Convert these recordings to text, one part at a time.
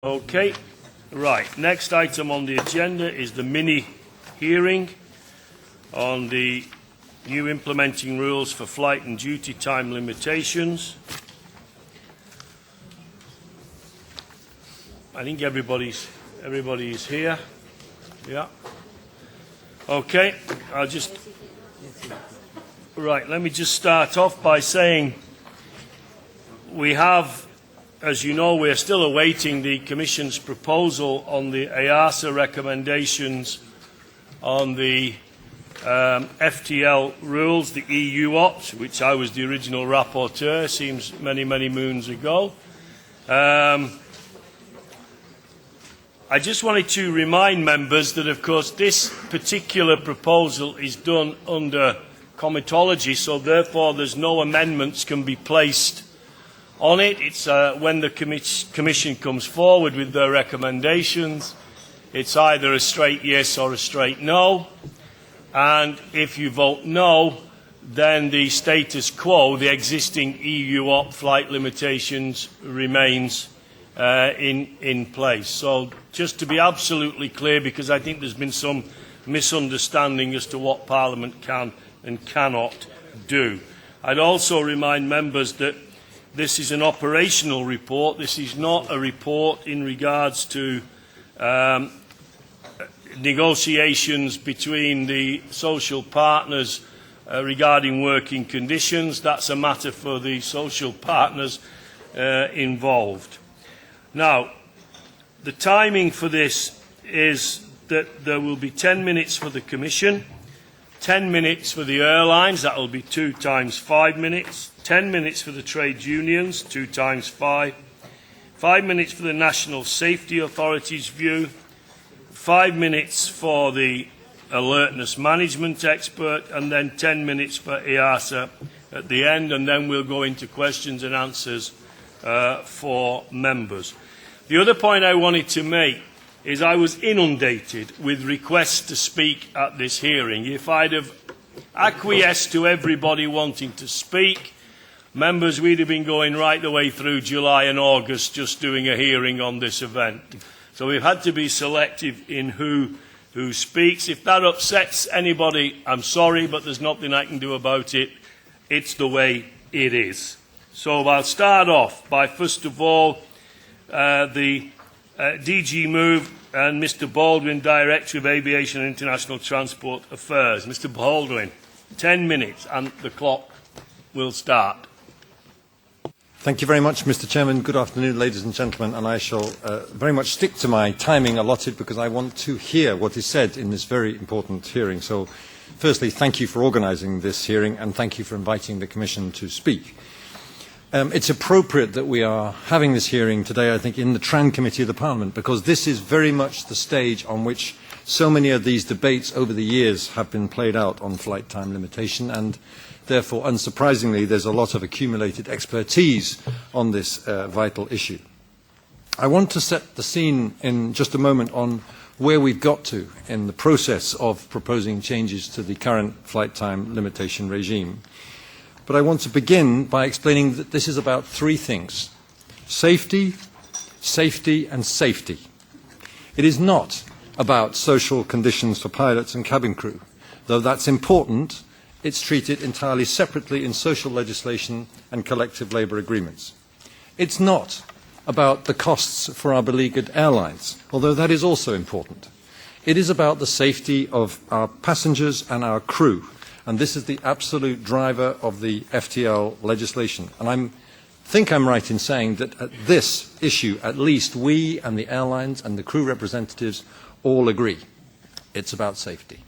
Okay, right. Next item on the agenda is the mini hearing on the new implementing rules for flight and duty time limitations. I think everybody is here. Yeah. Okay, let me just start off by saying we have, as you know, we are still awaiting the Commission's proposal on the EASA recommendations on the FTL rules, the EU ops, which I was the original rapporteur, seems many, many moons ago. I just wanted to remind members that, of course, this particular proposal is done under comitology, so therefore there's no amendments can be placed on it. It's when the Commission comes forward with their recommendations, it's either a straight yes or a straight no. And if you vote no, then the status quo, the existing EU op flight limitations, remains in place. So just to be absolutely clear, because I think there's been some misunderstanding as to what Parliament can and cannot do. I'd also remind members that this is an operational report. This is not a report in regards to negotiations between the social partners regarding working conditions. That's a matter for the social partners involved. Now, the timing for this is that there will be 10 minutes for the Commission, 10 minutes for the airlines, that will be 2 times 5 minutes, 10 minutes for the trade unions, 2 times 5, 5 minutes for the National Safety Authority's view, 5 minutes for the alertness management expert, and then 10 minutes for EASA at the end, and then we'll go into questions and answers for members. The other point I wanted to make is I was inundated with requests to speak at this hearing. If I'd have acquiesced to everybody wanting to speak, members, we'd have been going right the way through July and August just doing a hearing on this event. So we've had to be selective in who speaks. If that upsets anybody, I'm sorry, but there's nothing I can do about it. It's the way it is. So I'll start off by, first of all, the DG Move and Mr. Baldwin, Director of Aviation and International Transport Affairs. Mr. Baldwin, 10 minutes and the clock will start. Thank you very much, Mr. Chairman. Good afternoon, ladies and gentlemen, and I shall very much stick to my timing allotted because I want to hear what is said in this very important hearing. So, firstly, thank you for organising this hearing and thank you for inviting the Commission to speak. It's appropriate that we are having this hearing today, I think, in the TRAN Committee of the Parliament, because this is very much the stage on which so many of these debates over the years have been played out on flight time limitation, and therefore, unsurprisingly, there's a lot of accumulated expertise on this vital issue. I want to set the scene in just a moment on where we've got to in the process of proposing changes to the current flight time limitation regime. But I want to begin by explaining that this is about 3 things: safety, safety and safety. It is not about social conditions for pilots and cabin crew. Though that's important, it's treated entirely separately in social legislation and collective labour agreements. It's not about the costs for our beleaguered airlines, although that is also important. It is about the safety of our passengers and our crew. And this is the absolute driver of the FTL legislation. And I think I'm right in saying that at this issue, at least we and the airlines and the crew representatives all agree. It's about safety.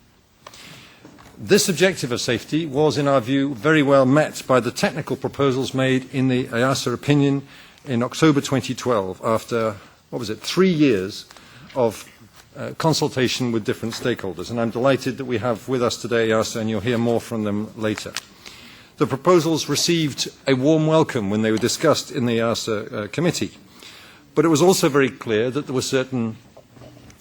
This objective of safety was, in our view, very well met by the technical proposals made in the EASA opinion in October 2012 after, 3 years of consultation with different stakeholders, and I'm delighted that we have with us today EASA, and you'll hear more from them later. The proposals received a warm welcome when they were discussed in the EASA committee, but it was also very clear that there were certain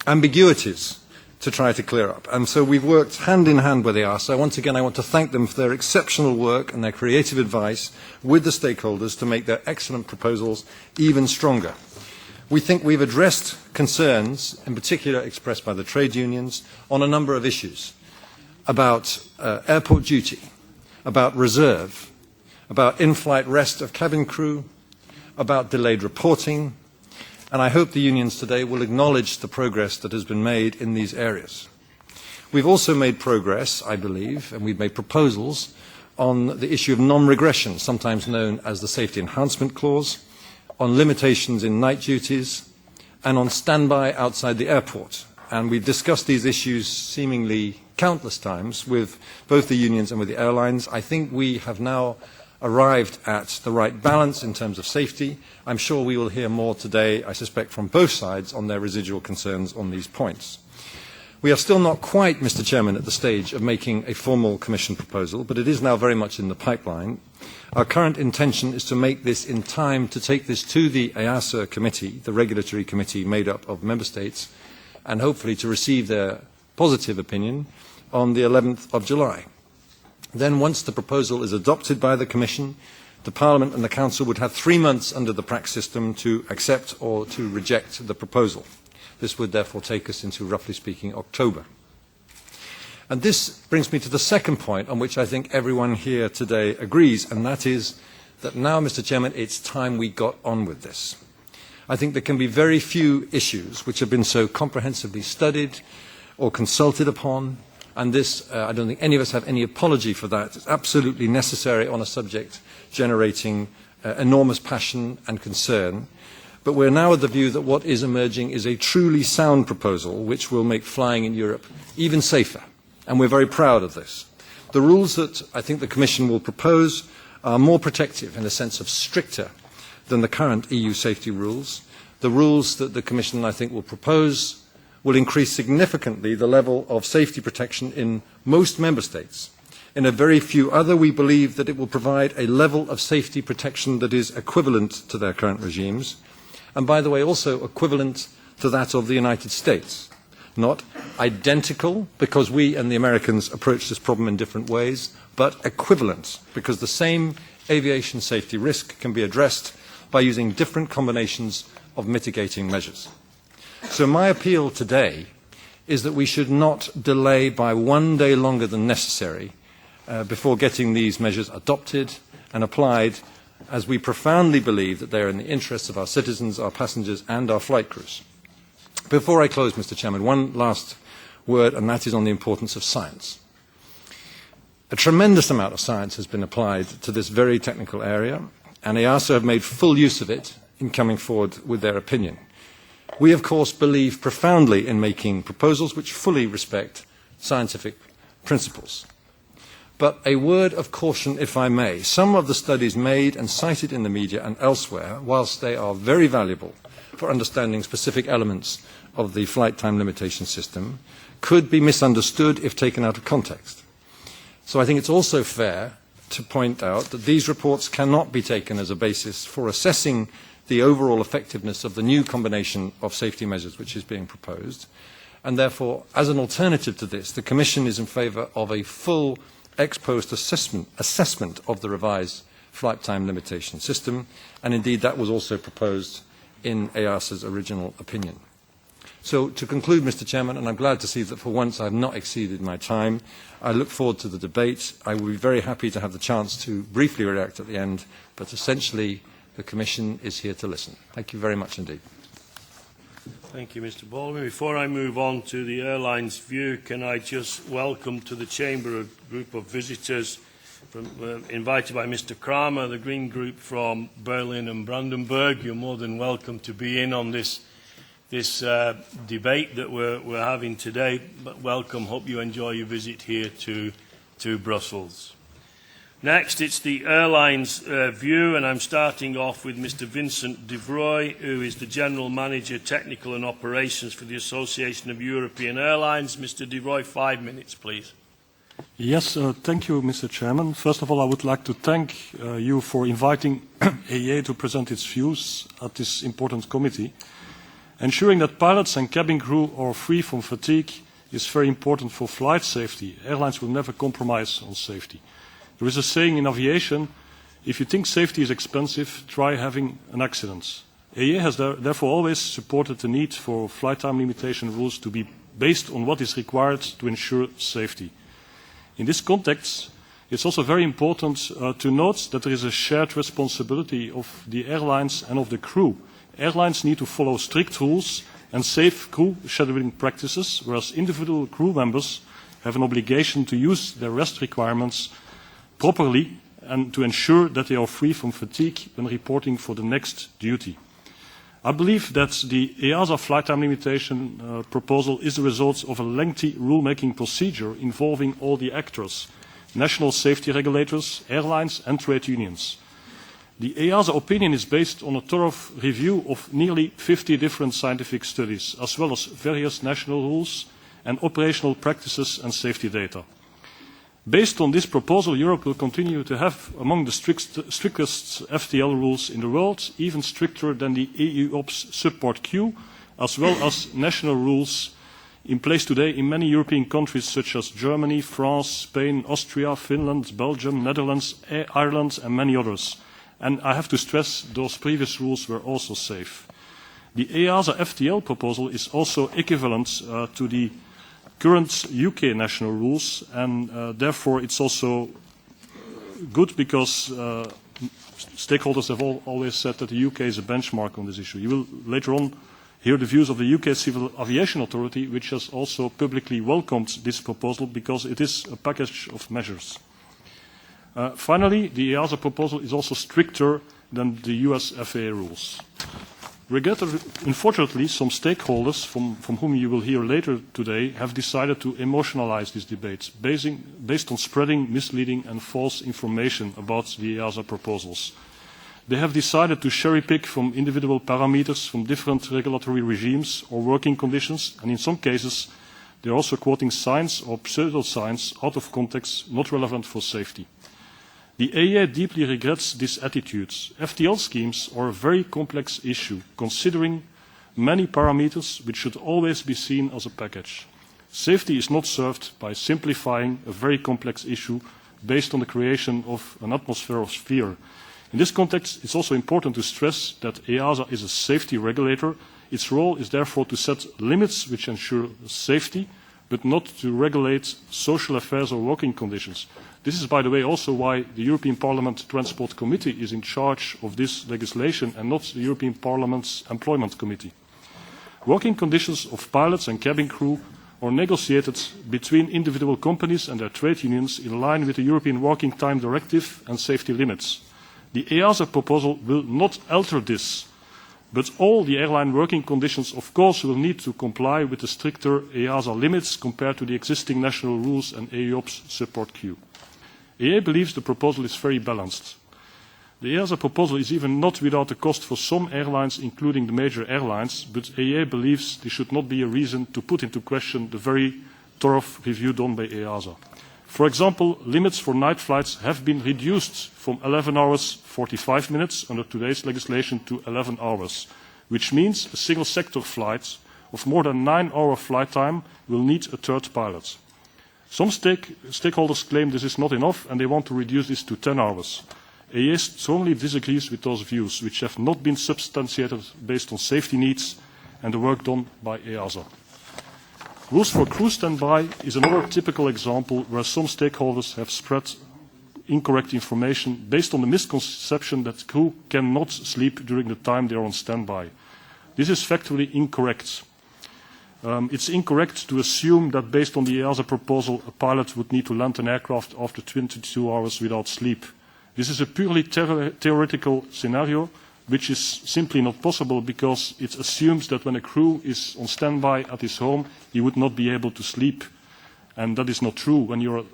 ambiguities to try to clear up, and so we've worked hand in hand with EASA. Once again, I want to thank them for their exceptional work and their creative advice with the stakeholders to make their excellent proposals even stronger. We think we've addressed concerns, in particular expressed by the trade unions, on a number of issues about airport duty, about reserve, about in-flight rest of cabin crew, about delayed reporting, and I hope the unions today will acknowledge the progress that has been made in these areas. We've also made progress, I believe, and we've made proposals on the issue of non-regression, sometimes known as the Safety Enhancement Clause, on limitations in night duties, and on standby outside the airport. And we've discussed these issues seemingly countless times with both the unions and with the airlines. I think we have now arrived at the right balance in terms of safety. I'm sure we will hear more today, I suspect, from both sides on their residual concerns on these points. We are still not quite, Mr. Chairman, at the stage of making a formal Commission proposal, but it is now very much in the pipeline. Our current intention is to make this in time to take this to the EASA committee, the regulatory committee made up of Member States, and hopefully to receive their positive opinion on the 11th of July. Then, once the proposal is adopted by the Commission, the Parliament and the Council would have 3 months under the PRAC system to accept or to reject the proposal. This would therefore take us into, roughly speaking, October. And this brings me to the second point on which I think everyone here today agrees, and that is that now, Mr. Chairman, it's time we got on with this. I think there can be very few issues which have been so comprehensively studied or consulted upon, and this, I don't think any of us have any apology for that. It's absolutely necessary on a subject generating enormous passion and concern. But we're now of the view that what is emerging is a truly sound proposal which will make flying in Europe even safer. And we're very proud of this. The rules that I think the Commission will propose are more protective, in a sense of stricter, than the current EU safety rules. The rules that the Commission, I think, will propose will increase significantly the level of safety protection in most Member States. In a very few other, we believe that it will provide a level of safety protection that is equivalent to their current regimes, and by the way, also equivalent to that of the United States. Not identical, because we and the Americans approach this problem in different ways, but equivalent, because the same aviation safety risk can be addressed by using different combinations of mitigating measures. So my appeal today is that we should not delay by 1 day longer than necessary before getting these measures adopted and applied, as we profoundly believe that they are in the interests of our citizens, our passengers and our flight crews. Before I close, Mr. Chairman, one last word, and that is on the importance of science. A tremendous amount of science has been applied to this very technical area, and EASA have made full use of it in coming forward with their opinion. We, of course, believe profoundly in making proposals which fully respect scientific principles. But a word of caution, if I may. Some of the studies made and cited in the media and elsewhere, whilst they are very valuable for understanding specific elements of the flight time limitation system, could be misunderstood if taken out of context. So I think it's also fair to point out that these reports cannot be taken as a basis for assessing the overall effectiveness of the new combination of safety measures which is being proposed. And therefore, as an alternative to this, the Commission is in favour of a full ex-post assessment of the revised flight time limitation system, and indeed that was also proposed in EASA's original opinion. So to conclude, Mr. Chairman, and I'm glad to see that for once I have not exceeded my time, I look forward to the debate. I will be very happy to have the chance to briefly react at the end, but essentially the Commission is here to listen. Thank you very much indeed. Thank you, Mr. Baldwin. Before I move on to the airline's view, can I just welcome to the Chamber a group of visitors invited by Mr. Kramer, the Green Group from Berlin and Brandenburg. You're more than welcome to be in on this debate that we're having today. But welcome. Hope you enjoy your visit here to Brussels. Next, it's the airline's view, and I'm starting off with Mr. Vincent de Vroey, who is the General Manager, Technical and Operations for the Association of European Airlines. Mr. de Vroey, 5 minutes, please. Yes, thank you, Mr. Chairman. First of all, I would like to thank you for inviting AEA to present its views at this important committee. Ensuring that pilots and cabin crew are free from fatigue is very important for flight safety. Airlines will never compromise on safety. There is a saying in aviation, if you think safety is expensive, try having an accident. EASA has therefore always supported the need for flight time limitation rules to be based on what is required to ensure safety. In this context, it's also very important to note that there is a shared responsibility of the airlines and of the crew. Airlines need to follow strict rules and safe crew scheduling practices, whereas individual crew members have an obligation to use their rest requirements properly and to ensure that they are free from fatigue when reporting for the next duty. I believe that the EASA flight time limitation proposal is the result of a lengthy rulemaking procedure involving all the actors, national safety regulators, airlines and trade unions. The EASA opinion is based on a thorough review of nearly 50 different scientific studies, as well as various national rules and operational practices and safety data. Based on this proposal, Europe will continue to have among the strictest FTL rules in the world, even stricter than the EU Ops Subpart Q, as well as national rules in place today in many European countries such as Germany, France, Spain, Austria, Finland, Belgium, Netherlands, Ireland and many others. And I have to stress those previous rules were also safe. The EASA FTL proposal is also equivalent to the current UK national rules, and therefore it's also good because stakeholders have always said that the UK is a benchmark on this issue. You will later on hear the views of the UK Civil Aviation Authority, which has also publicly welcomed this proposal because it is a package of measures. Finally, the EASA proposal is also stricter than the US FAA rules. Unfortunately, some stakeholders, from whom you will hear later today, have decided to emotionalize this debate based on spreading misleading and false information about the EASA proposals. They have decided to cherry-pick from individual parameters from different regulatory regimes or working conditions, and in some cases, they are also quoting science or pseudoscience out of context, not relevant for safety. The AEA deeply regrets this attitude. FTL schemes are a very complex issue, considering many parameters which should always be seen as a package. Safety is not served by simplifying a very complex issue based on the creation of an atmosphere of fear. In this context, it's also important to stress that EASA is a safety regulator. Its role is therefore to set limits which ensure safety, but not to regulate social affairs or working conditions. This is, by the way, also why the European Parliament Transport Committee is in charge of this legislation and not the European Parliament's Employment Committee. Working conditions of pilots and cabin crew are negotiated between individual companies and their trade unions in line with the European Working Time Directive and safety limits. The EASA proposal will not alter this, but all the airline working conditions, of course, will need to comply with the stricter EASA limits compared to the existing national rules and EUOPS Subpart Q. EA believes the proposal is very balanced. The EASA proposal is even not without a cost for some airlines, including the major airlines, but EA believes there should not be a reason to put into question the very thorough review done by EASA. For example, limits for night flights have been reduced from 11 hours 45 minutes under today's legislation to 11 hours, which means a single sector flight of more than 9-hour flight time will need a third pilot. Some stakeholders claim this is not enough and they want to reduce this to 10 hours. EA strongly disagrees with those views, which have not been substantiated based on safety needs and the work done by EASA. Rules for crew standby is another typical example where some stakeholders have spread incorrect information based on the misconception that crew cannot sleep during the time they are on standby. This is factually incorrect. It's incorrect to assume that based on the EASA proposal, a pilot would need to land an aircraft after 22 hours without sleep. This is a purely theoretical scenario, which is simply not possible because it assumes that when a crew is on standby at his home, he would not be able to sleep. And that is not true. When you're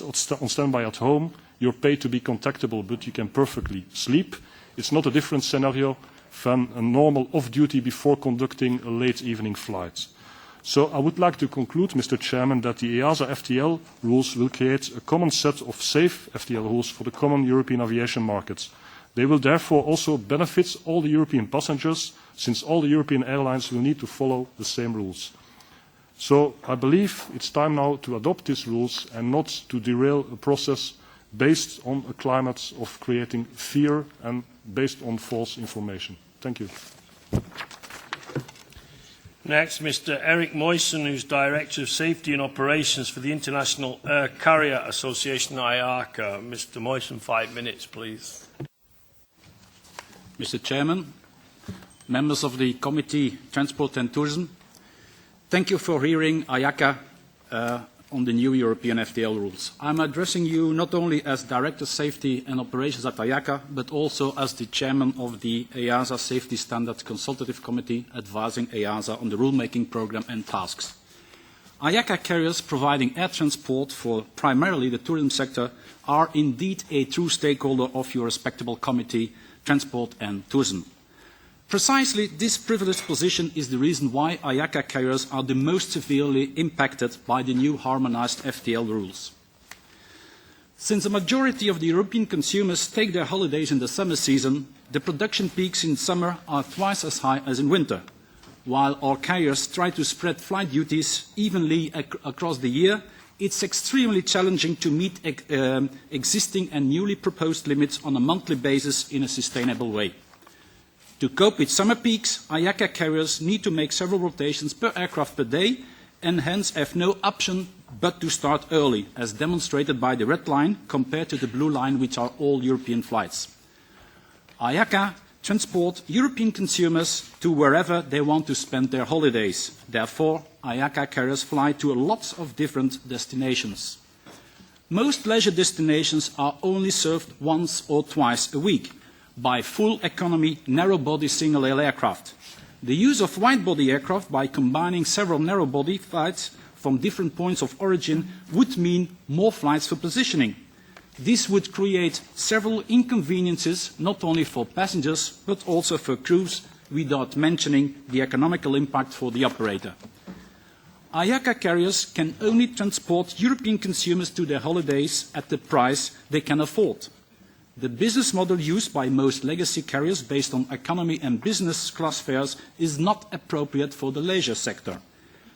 on standby at home, you're paid to be contactable, but you can perfectly sleep. It's not a different scenario than a normal off-duty before conducting a late evening flight. So I would like to conclude, Mr. Chairman, that the EASA FTL rules will create a common set of safe FTL rules for the common European aviation markets. They will therefore also benefit all the European passengers, since all the European airlines will need to follow the same rules. So I believe it's time now to adopt these rules and not to derail a process based on a climate of creating fear and based on false information. Thank you. Next, Mr. Eric Moisin, who's Director of Safety and Operations for the International Air Carrier Association, IACA. Mr. Moisin, 5 minutes, please. Mr. Chairman, members of the Committee Transport and Tourism, thank you for hearing IACA on the new European FTL rules. I'm addressing you not only as Director of Safety and Operations at IACA, but also as the Chairman of the EASA Safety Standards Consultative Committee advising EASA on the rulemaking program and tasks. IACA carriers providing air transport for primarily the tourism sector are indeed a true stakeholder of your respectable Committee, Transport and Tourism. Precisely this privileged position is the reason why IACA carriers are the most severely impacted by the new harmonized FTL rules. Since the majority of the European consumers take their holidays in the summer season, the production peaks in summer are twice as high as in winter. While our carriers try to spread flight duties evenly across the year, it's extremely challenging to meet existing and newly proposed limits on a monthly basis in a sustainable way. To cope with summer peaks, IACA carriers need to make several rotations per aircraft per day and hence have no option but to start early, as demonstrated by the red line compared to the blue line, which are all European flights. IACA transport European consumers to wherever they want to spend their holidays. Therefore, IACA carriers fly to lots of different destinations. Most leisure destinations are only served once or twice a week by full economy narrow-body single-aisle aircraft. The use of wide-body aircraft by combining several narrow-body flights from different points of origin would mean more flights for positioning. This would create several inconveniences not only for passengers but also for crews, without mentioning the economical impact for the operator. IACA carriers can only transport European consumers to their holidays at the price they can afford. The business model used by most legacy carriers based on economy and business class fares is not appropriate for the leisure sector.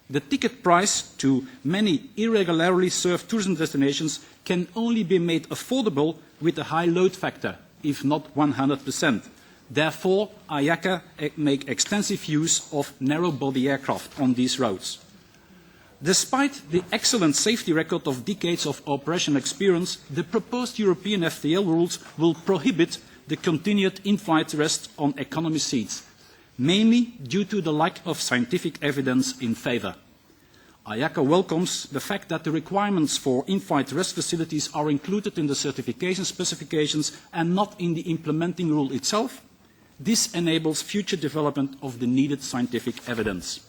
The ticket price to many irregularly served tourism destinations can only be made affordable with a high load factor, if not 100%. Therefore, IACA make extensive use of narrow-body aircraft on these routes. Despite the excellent safety record of decades of operational experience, the proposed European FTL rules will prohibit the continued in-flight rest on economy seats, mainly due to the lack of scientific evidence in favour. IACA welcomes the fact that the requirements for in-flight rest facilities are included in the certification specifications and not in the implementing rule itself. This enables future development of the needed scientific evidence.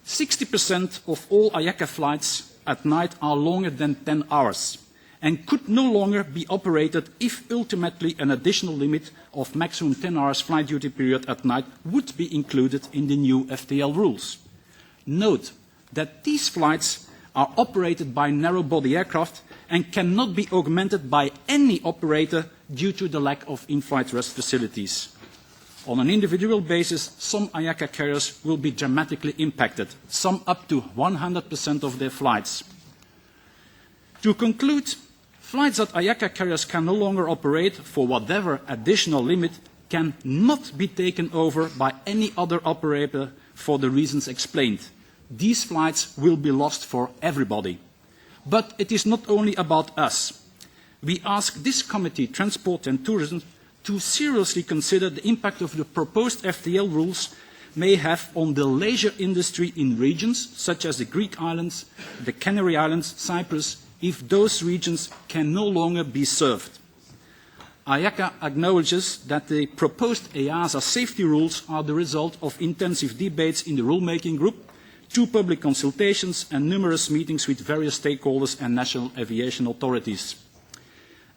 60% of all IACA flights at night are longer than 10 hours and could no longer be operated if ultimately an additional limit of maximum 10 hours flight duty period at night would be included in the new FTL rules. Note that these flights are operated by narrow-body aircraft and cannot be augmented by any operator due to the lack of in-flight rest facilities. On an individual basis, some IACA carriers will be dramatically impacted, some up to 100% of their flights. To conclude, flights that IACA carriers can no longer operate for whatever additional limit can not be taken over by any other operator for the reasons explained. These flights will be lost for everybody. But it is not only about us. We ask this Committee, Transport and Tourism, to seriously consider the impact of the proposed FTL rules may have on the leisure industry in regions such as the Greek islands, the Canary Islands, Cyprus, if those regions can no longer be served. IACA acknowledges that the proposed EASA safety rules are the result of intensive debates in the rulemaking group, 2 public consultations and numerous meetings with various stakeholders and national aviation authorities.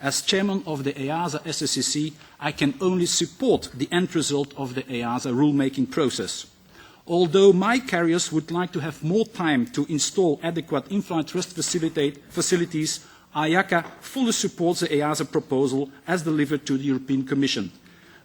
As chairman of the EASA SSCC, I can only support the end result of the EASA rulemaking process. Although my carriers would like to have more time to install adequate in-flight rest facilities, IACA fully supports the EASA proposal as delivered to the European Commission.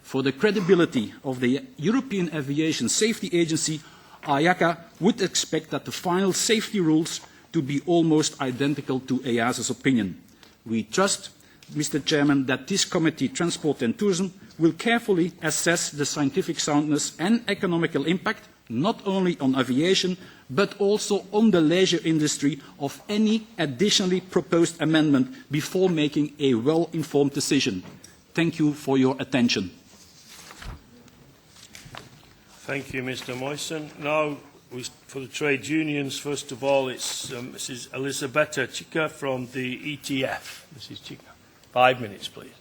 For the credibility of the European Aviation Safety Agency, IACA would expect that the final safety rules to be almost identical to EASA's opinion. We trust, Mr. Chairman, that this Committee, Transport and Tourism, will carefully assess the scientific soundness and economical impact, not only on aviation, but also on the leisure industry of any additionally proposed amendment before making a well-informed decision. Thank you for your attention. Thank you, Mr. Moisin. Now, for the trade unions, first of all, it's Mrs. Elisabetta Chicca from the ETF. Mrs. Chicca, 5 minutes, please.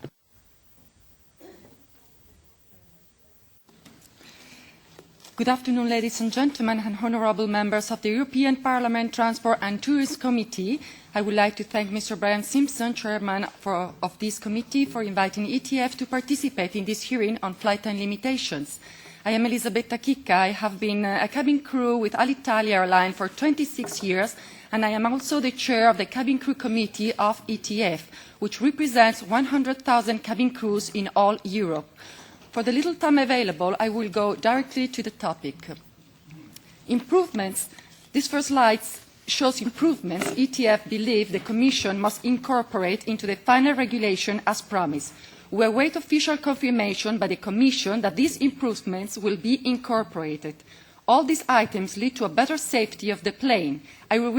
Good afternoon, ladies and gentlemen, and honourable members of the European Parliament Transport and Tourism Committee. I would like to thank Mr. Brian Simpson, Chairman of this committee, for inviting ETF to participate in this hearing on flight time limitations. I am Elisabetta Chicca. I have been a cabin crew with Alitalia Airline for 26 years, and I am also the chair of the Cabin Crew Committee of ETF, which represents 100,000 cabin crews in all Europe. For the little time available, I will go directly to the topic. Improvements. This first slide shows improvements ETF believes the Commission must incorporate into the final regulation as promised. We await official confirmation by the Commission that these improvements will be incorporated. All these items lead to a better safety of the plane. I will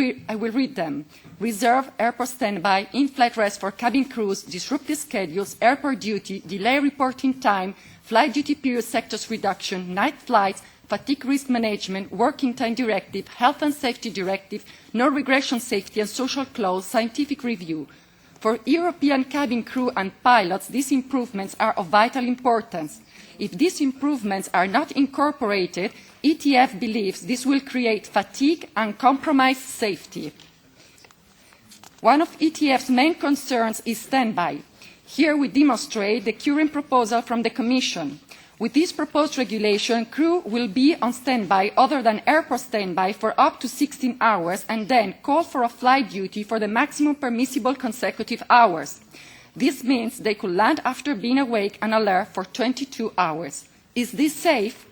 read them. Reserve, airport standby, in-flight rest for cabin crews, disrupted schedules, airport duty, delay reporting time, flight duty period sectors reduction, night flights, fatigue risk management, working time directive, health and safety directive, no-regression safety and social clause, scientific review. For European cabin crew and pilots, these improvements are of vital importance. If these improvements are not incorporated, ETF believes this will create fatigue and compromise safety. One of ETF's main concerns is standby. Here we demonstrate the current proposal from the Commission. With this proposed regulation, crew will be on standby other than airport standby for up to 16 hours and then call for a flight duty for the maximum permissible consecutive hours. This means they could land after being awake and alert for 22 hours. Is this safe?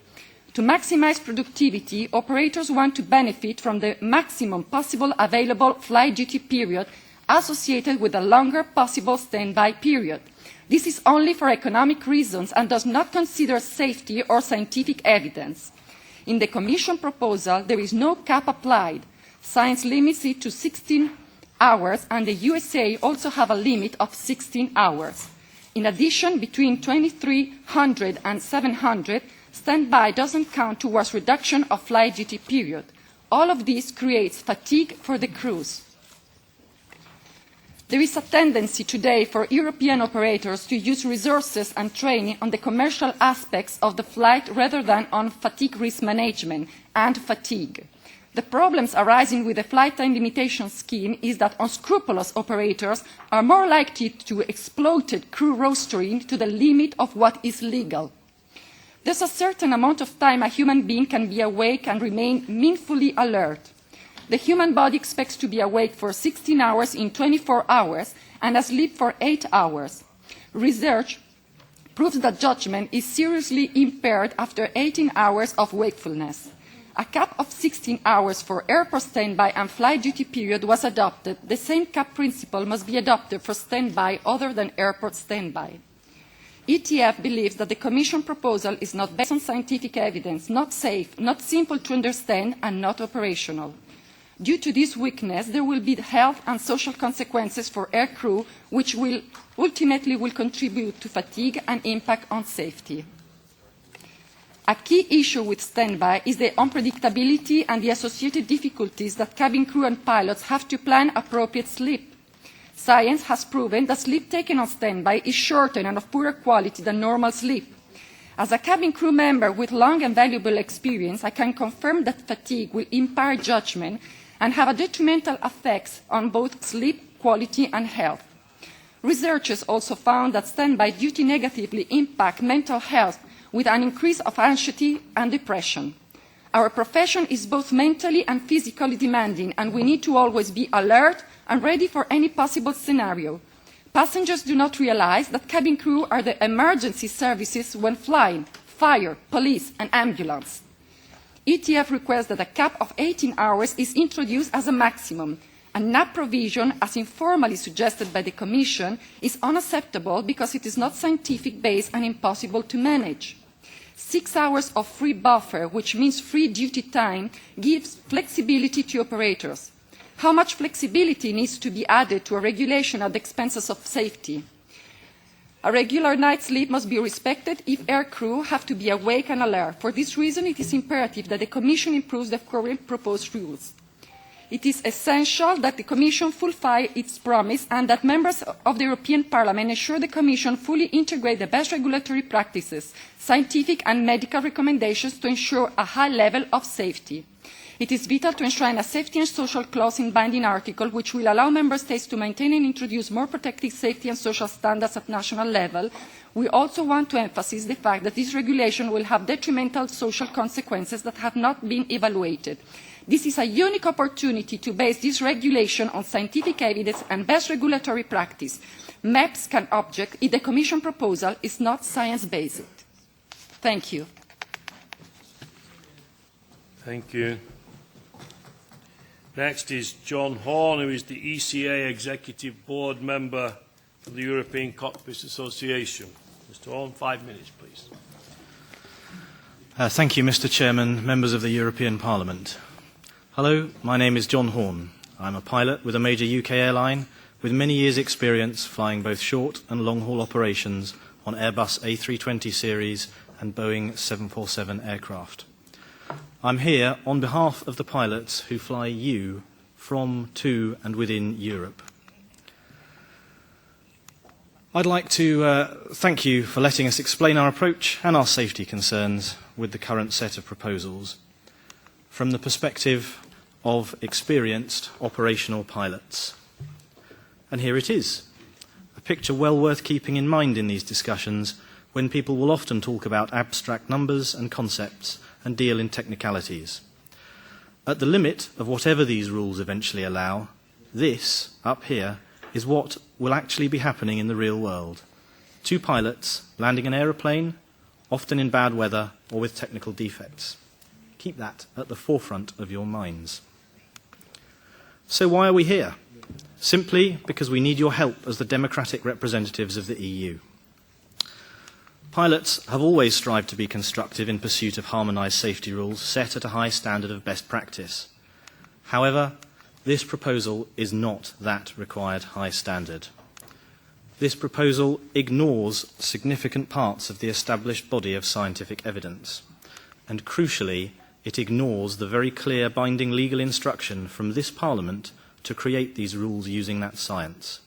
To maximize productivity, operators want to benefit from the maximum possible available flight duty period associated with a longer possible standby period. This is only for economic reasons and does not consider safety or scientific evidence. In the Commission proposal, there is no cap applied. Science limits it to 16 hours, and the USA also have a limit of 16 hours. In addition, between 2300 and 700, standby doesn't count towards reduction of flight duty period. All of this creates fatigue for the crews. There is a tendency today for European operators to use resources and training on the commercial aspects of the flight rather than on fatigue risk management and fatigue. The problems arising with the flight time limitation scheme is that unscrupulous operators are more likely to exploit crew rostering to the limit of what is legal. There's a certain amount of time a human being can be awake and remain meaningfully alert. The human body expects to be awake for 16 hours in 24 hours and asleep for 8 hours. Research proves that judgment is seriously impaired after 18 hours of wakefulness. A cap of 16 hours for airport standby and flight duty period was adopted. The same cap principle must be adopted for standby other than airport standby. ETF believes that the Commission proposal is not based on scientific evidence, not safe, not simple to understand, and not operational. Due to this weakness, there will be health and social consequences for air crew, which will ultimately contribute to fatigue and impact on safety. A key issue with standby is the unpredictability and the associated difficulties that cabin crew and pilots have to plan appropriate sleep. Science has proven that sleep taken on standby is shorter and of poorer quality than normal sleep. As a cabin crew member with long and valuable experience, I can confirm that fatigue will impair judgment and have a detrimental effects on both sleep quality and health. Researchers also found that standby duty negatively impact mental health with an increase of anxiety and depression. Our profession is both mentally and physically demanding, and we need to always be alert and ready for any possible scenario. Passengers do not realize that cabin crew are the emergency services when flying, fire, police, and ambulance. ETF requests that a cap of 18 hours is introduced as a maximum. A NAP provision, as informally suggested by the Commission, is unacceptable because it is not scientific-based and impossible to manage. 6 hours of free buffer, which means free duty time, gives flexibility to operators. How much flexibility needs to be added to a regulation at the expense of safety? A regular night's sleep must be respected if air crew have to be awake and alert. For this reason, it is imperative that the Commission improves the current proposed rules. It is essential that the Commission fulfil its promise and that members of the European Parliament ensure the Commission fully integrate the best regulatory practices, scientific and medical recommendations to ensure a high level of safety. It is vital to enshrine a safety and social clause in binding article which will allow Member States to maintain and introduce more protective safety and social standards at national level. We also want to emphasise the fact that this regulation will have detrimental social consequences that have not been evaluated. This is a unique opportunity to base this regulation on scientific evidence and best regulatory practice. MEPs can object if the Commission proposal is not science-based. Thank you. Thank you. Next is John Horne, who is the ECA Executive Board Member of the European Cockpit Association. Mr. Horne, 5 minutes, please. Thank you, Mr. Chairman, members of the European Parliament. Hello, my name is John Horne. I'm a pilot with a major UK airline with many years' experience flying both short and long-haul operations on Airbus A320 series and Boeing 747 aircraft. I'm here on behalf of the pilots who fly you from, to and within Europe. I'd like to thank you for letting us explain our approach and our safety concerns with the current set of proposals from the perspective of experienced operational pilots. And here it is, a picture well worth keeping in mind in these discussions when people will often talk about abstract numbers and concepts and deal in technicalities. At the limit of whatever these rules eventually allow, this, up here, is what will actually be happening in the real world. 2 pilots landing an aeroplane, often in bad weather or with technical defects. Keep that at the forefront of your minds. So why are we here? Simply because we need your help as the democratic representatives of the EU. Pilots have always strived to be constructive in pursuit of harmonised safety rules set at a high standard of best practice. However, this proposal is not that required high standard. This proposal ignores significant parts of the established body of scientific evidence, and crucially, it ignores the very clear binding legal instruction from this Parliament to create these rules using that science.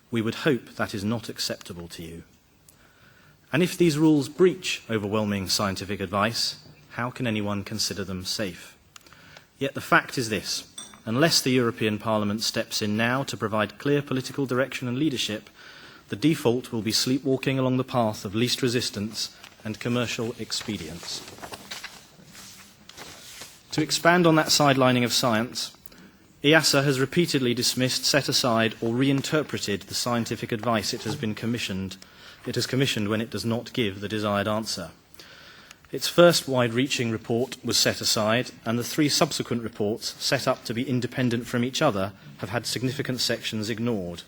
We would hope that is not acceptable to you. And if these rules breach overwhelming scientific advice, how can anyone consider them safe? Yet the fact is this: unless the European Parliament steps in now to provide clear political direction and leadership, the default will be sleepwalking along the path of least resistance and commercial expedience. To expand on that sidelining of science, EASA has repeatedly dismissed, set aside or reinterpreted the scientific advice it has commissioned when it does not give the desired answer. Its first wide-reaching report was set aside, and the 3 subsequent reports, set up to be independent from each other, have had significant sections ignored.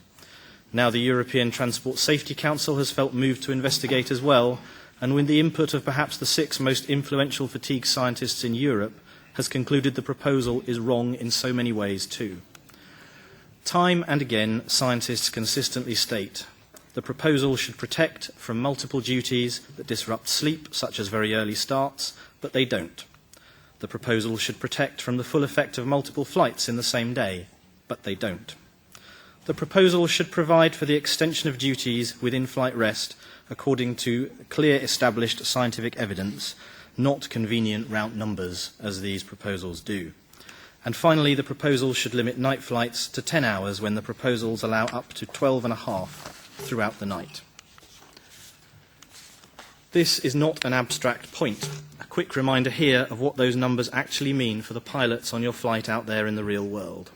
Now the European Transport Safety Council has felt moved to investigate as well, and with the input of perhaps the 6 most influential fatigue scientists in Europe, has concluded the proposal is wrong in so many ways too. Time and again, scientists consistently state the proposal should protect from multiple duties that disrupt sleep, such as very early starts, but they don't. The proposal should protect from the full effect of multiple flights in the same day, but they don't. The proposal should provide for the extension of duties with in-flight rest according to clear established scientific evidence, not convenient round numbers as these proposals do. And finally, the proposal should limit night flights to 10 hours when the proposals allow up to 12 and a half throughout the night. This is not an abstract point. A quick reminder here of what those numbers actually mean for the pilots on your flight out there in the real world.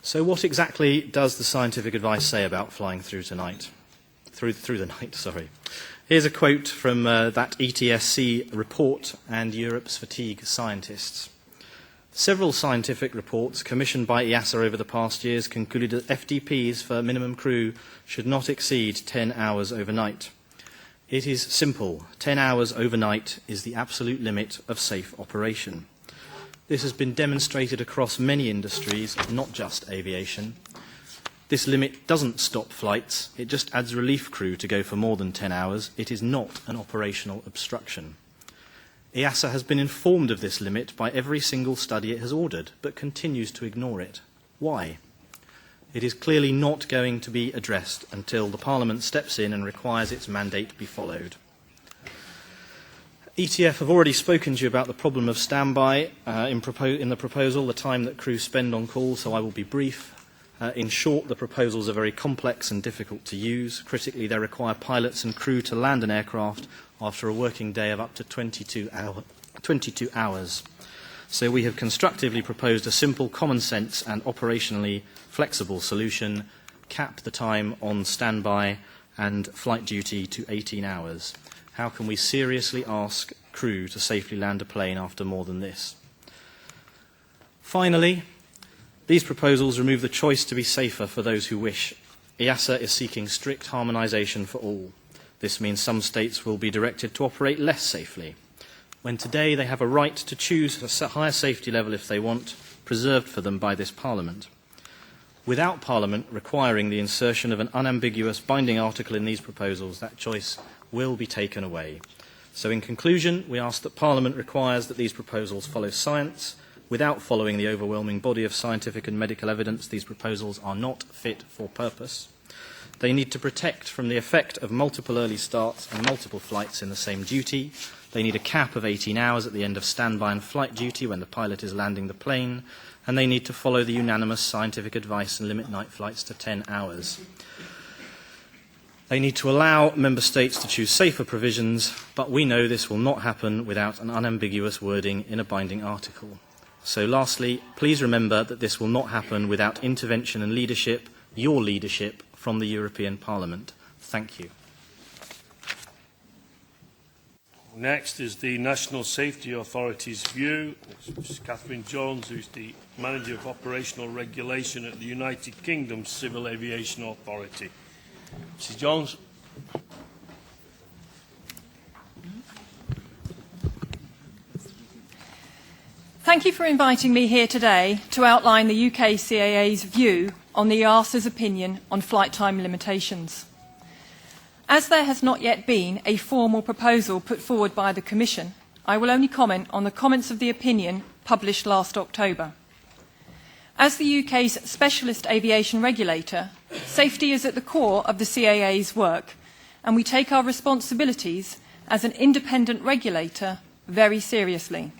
So what exactly does the scientific advice say about flying through the night? Here's a quote from that ETSC report and Europe's fatigue scientists. Several scientific reports commissioned by EASA over the past years concluded that FDPs for minimum crew should not exceed 10 hours overnight. It is simple. 10 hours overnight is the absolute limit of safe operation. This has been demonstrated across many industries, not just aviation. This limit doesn't stop flights, it just adds relief crew to go for more than 10 hours. It is not an operational obstruction. EASA has been informed of this limit by every single study it has ordered, but continues to ignore it. Why? It is clearly not going to be addressed until the Parliament steps in and requires its mandate be followed. ETF have already spoken to you about the problem of standby in the proposal, the time that crew spend on call, so I will be brief. In short, the proposals are very complex and difficult to use. Critically, they require pilots and crew to land an aircraft after a working day of up to 22 hours. So we have constructively proposed a simple, common sense and operationally flexible solution: cap the time on standby and flight duty to 18 hours. How can we seriously ask crew to safely land a plane after more than this? Finally, these proposals remove the choice to be safer for those who wish. EASA is seeking strict harmonisation for all. This means some states will be directed to operate less safely, when today they have a right to choose a higher safety level if they want, preserved for them by this Parliament. Without Parliament requiring the insertion of an unambiguous binding article in these proposals, that choice will be taken away. So in conclusion, we ask that Parliament requires that these proposals follow science. Without following the overwhelming body of scientific and medical evidence, these proposals are not fit for purpose. They need to protect from the effect of multiple early starts and multiple flights in the same duty. They need a cap of 18 hours at the end of standby and flight duty when the pilot is landing the plane. And they need to follow the unanimous scientific advice and limit night flights to 10 hours. They need to allow member states to choose safer provisions, but we know this will not happen without an unambiguous wording in a binding article. So lastly, please remember that this will not happen without intervention and leadership, your leadership, from the European Parliament. Thank you. Next is the National Safety Authority's view. It's Catherine Jones, who's the Manager of Operational Regulation at the United Kingdom Civil Aviation Authority. Mrs. Jones. Thank you for inviting me here today to outline the UK CAA's view on the EASA's opinion on flight time limitations. As there has not yet been a formal proposal put forward by the Commission, I will only comment on the comments of the opinion published last October. As the UK's specialist aviation regulator, safety is at the core of the CAA's work, and we take our responsibilities as an independent regulator very seriously.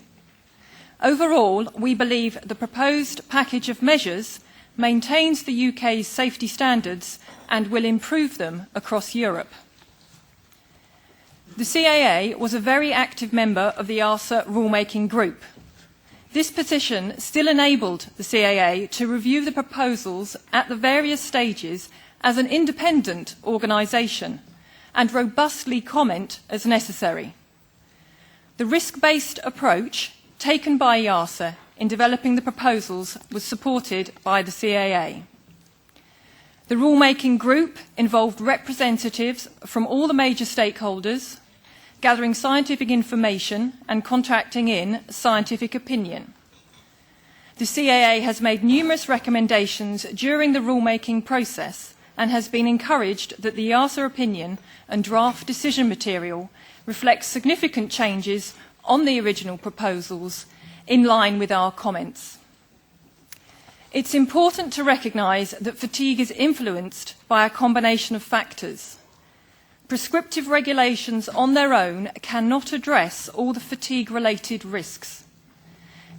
Overall, we believe the proposed package of measures maintains the UK's safety standards and will improve them across Europe. The CAA was a very active member of the EASA rulemaking group. This position still enabled the CAA to review the proposals at the various stages as an independent organisation and robustly comment as necessary. The risk-based approach taken by EASA in developing the proposals was supported by the CAA. The rulemaking group involved representatives from all the major stakeholders, gathering scientific information and contracting in scientific opinion. The CAA has made numerous recommendations during the rulemaking process and has been encouraged that the EASA opinion and draft decision material reflects significant changes on the original proposals in line with our comments. It's important to recognise that fatigue is influenced by a combination of factors. Prescriptive regulations on their own cannot address all the fatigue-related risks.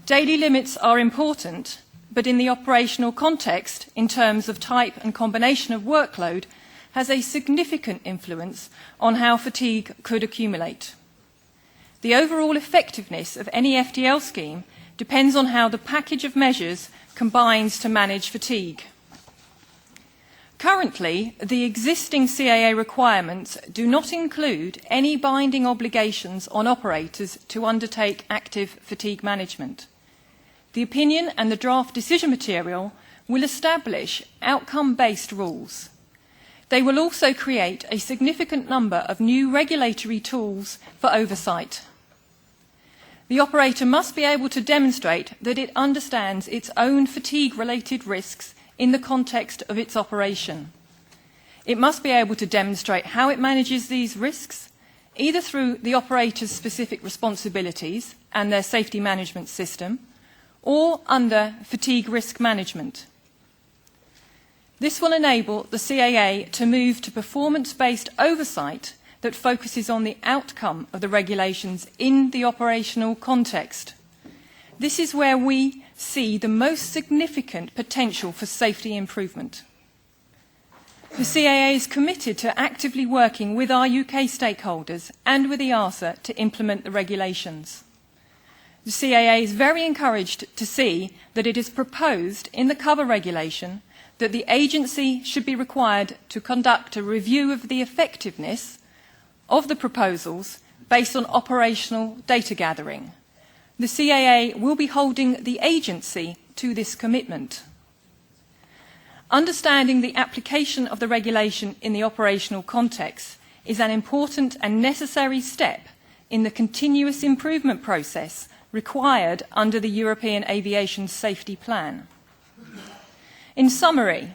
Daily limits are important, but in the operational context, in terms of type and combination of workload, has a significant influence on how fatigue could accumulate. The overall effectiveness of any FTL scheme depends on how the package of measures combines to manage fatigue. Currently, the existing CAA requirements do not include any binding obligations on operators to undertake active fatigue management. The opinion and the draft decision material will establish outcome-based rules. They will also create a significant number of new regulatory tools for oversight. The operator must be able to demonstrate that it understands its own fatigue-related risks in the context of its operation. It must be able to demonstrate how it manages these risks, either through the operator's specific responsibilities and their safety management system, or under fatigue risk management. This will enable the CAA to move to performance-based oversight that focuses on the outcome of the regulations in the operational context. This is where we see the most significant potential for safety improvement. The CAA is committed to actively working with our UK stakeholders and with EASA to implement the regulations. The CAA is very encouraged to see that it is proposed in the cover regulation that the agency should be required to conduct a review of the effectiveness of the proposals based on operational data gathering. The CAA will be holding the agency to this commitment. Understanding the application of the regulation in the operational context is an important and necessary step in the continuous improvement process required under the European Aviation Safety Plan. In summary,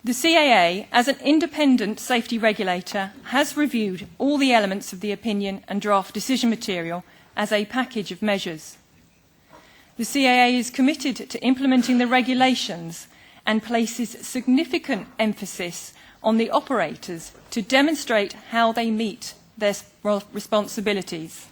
the CAA, as an independent safety regulator, has reviewed all the elements of the opinion and draft decision material as a package of measures. The CAA is committed to implementing the regulations and places significant emphasis on the operators to demonstrate how they meet their responsibilities.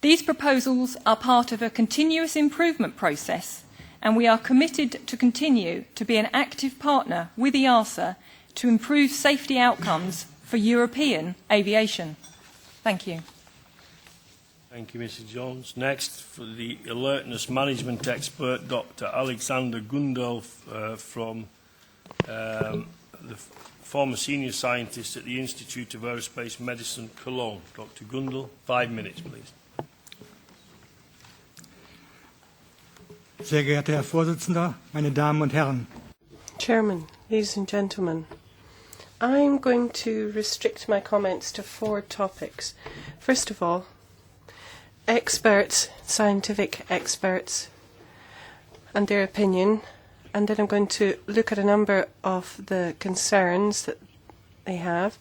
These proposals are part of a continuous improvement process, and we are committed to continue to be an active partner with EASA to improve safety outcomes for European aviation. Thank you. Thank you, Mrs. Jones. Next, for the alertness management expert, Dr. Alexander Gundel from the former senior scientist at the Institute of Aerospace Medicine, Cologne. Dr. Gundel, 5 minutes, please. Sehr geehrter Herr Vorsitzender, meine Damen und Herren. Chairman, ladies and gentlemen, I'm going to restrict my comments to 4 topics. First of all, experts, scientific experts, and their opinion, and then I'm going to look at a number of the concerns that they have,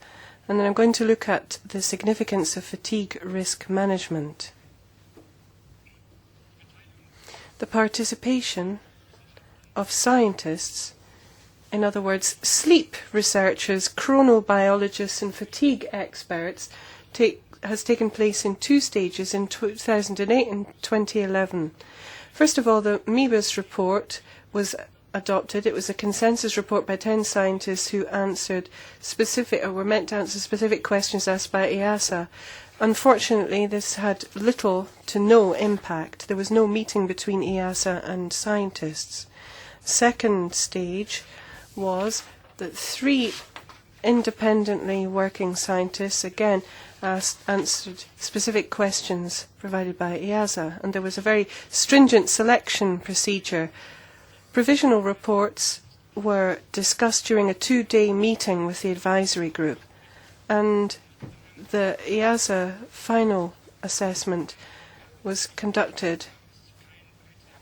and then I'm going to look at the significance of fatigue risk management. The participation of scientists, in other words, sleep researchers, chronobiologists and fatigue experts, has taken place in 2 stages in 2008 and 2011. First of all, the MEPs report was adopted. It was a consensus report by 10 scientists who answered specific, or were meant to answer specific questions asked by EASA. Unfortunately, this had little to no impact. There was no meeting between EASA and scientists. Second stage was that 3 independently working scientists, again, answered specific questions provided by EASA, and there was a very stringent selection procedure. Provisional reports were discussed during a 2-day meeting with the advisory group, and the EASA final assessment was conducted,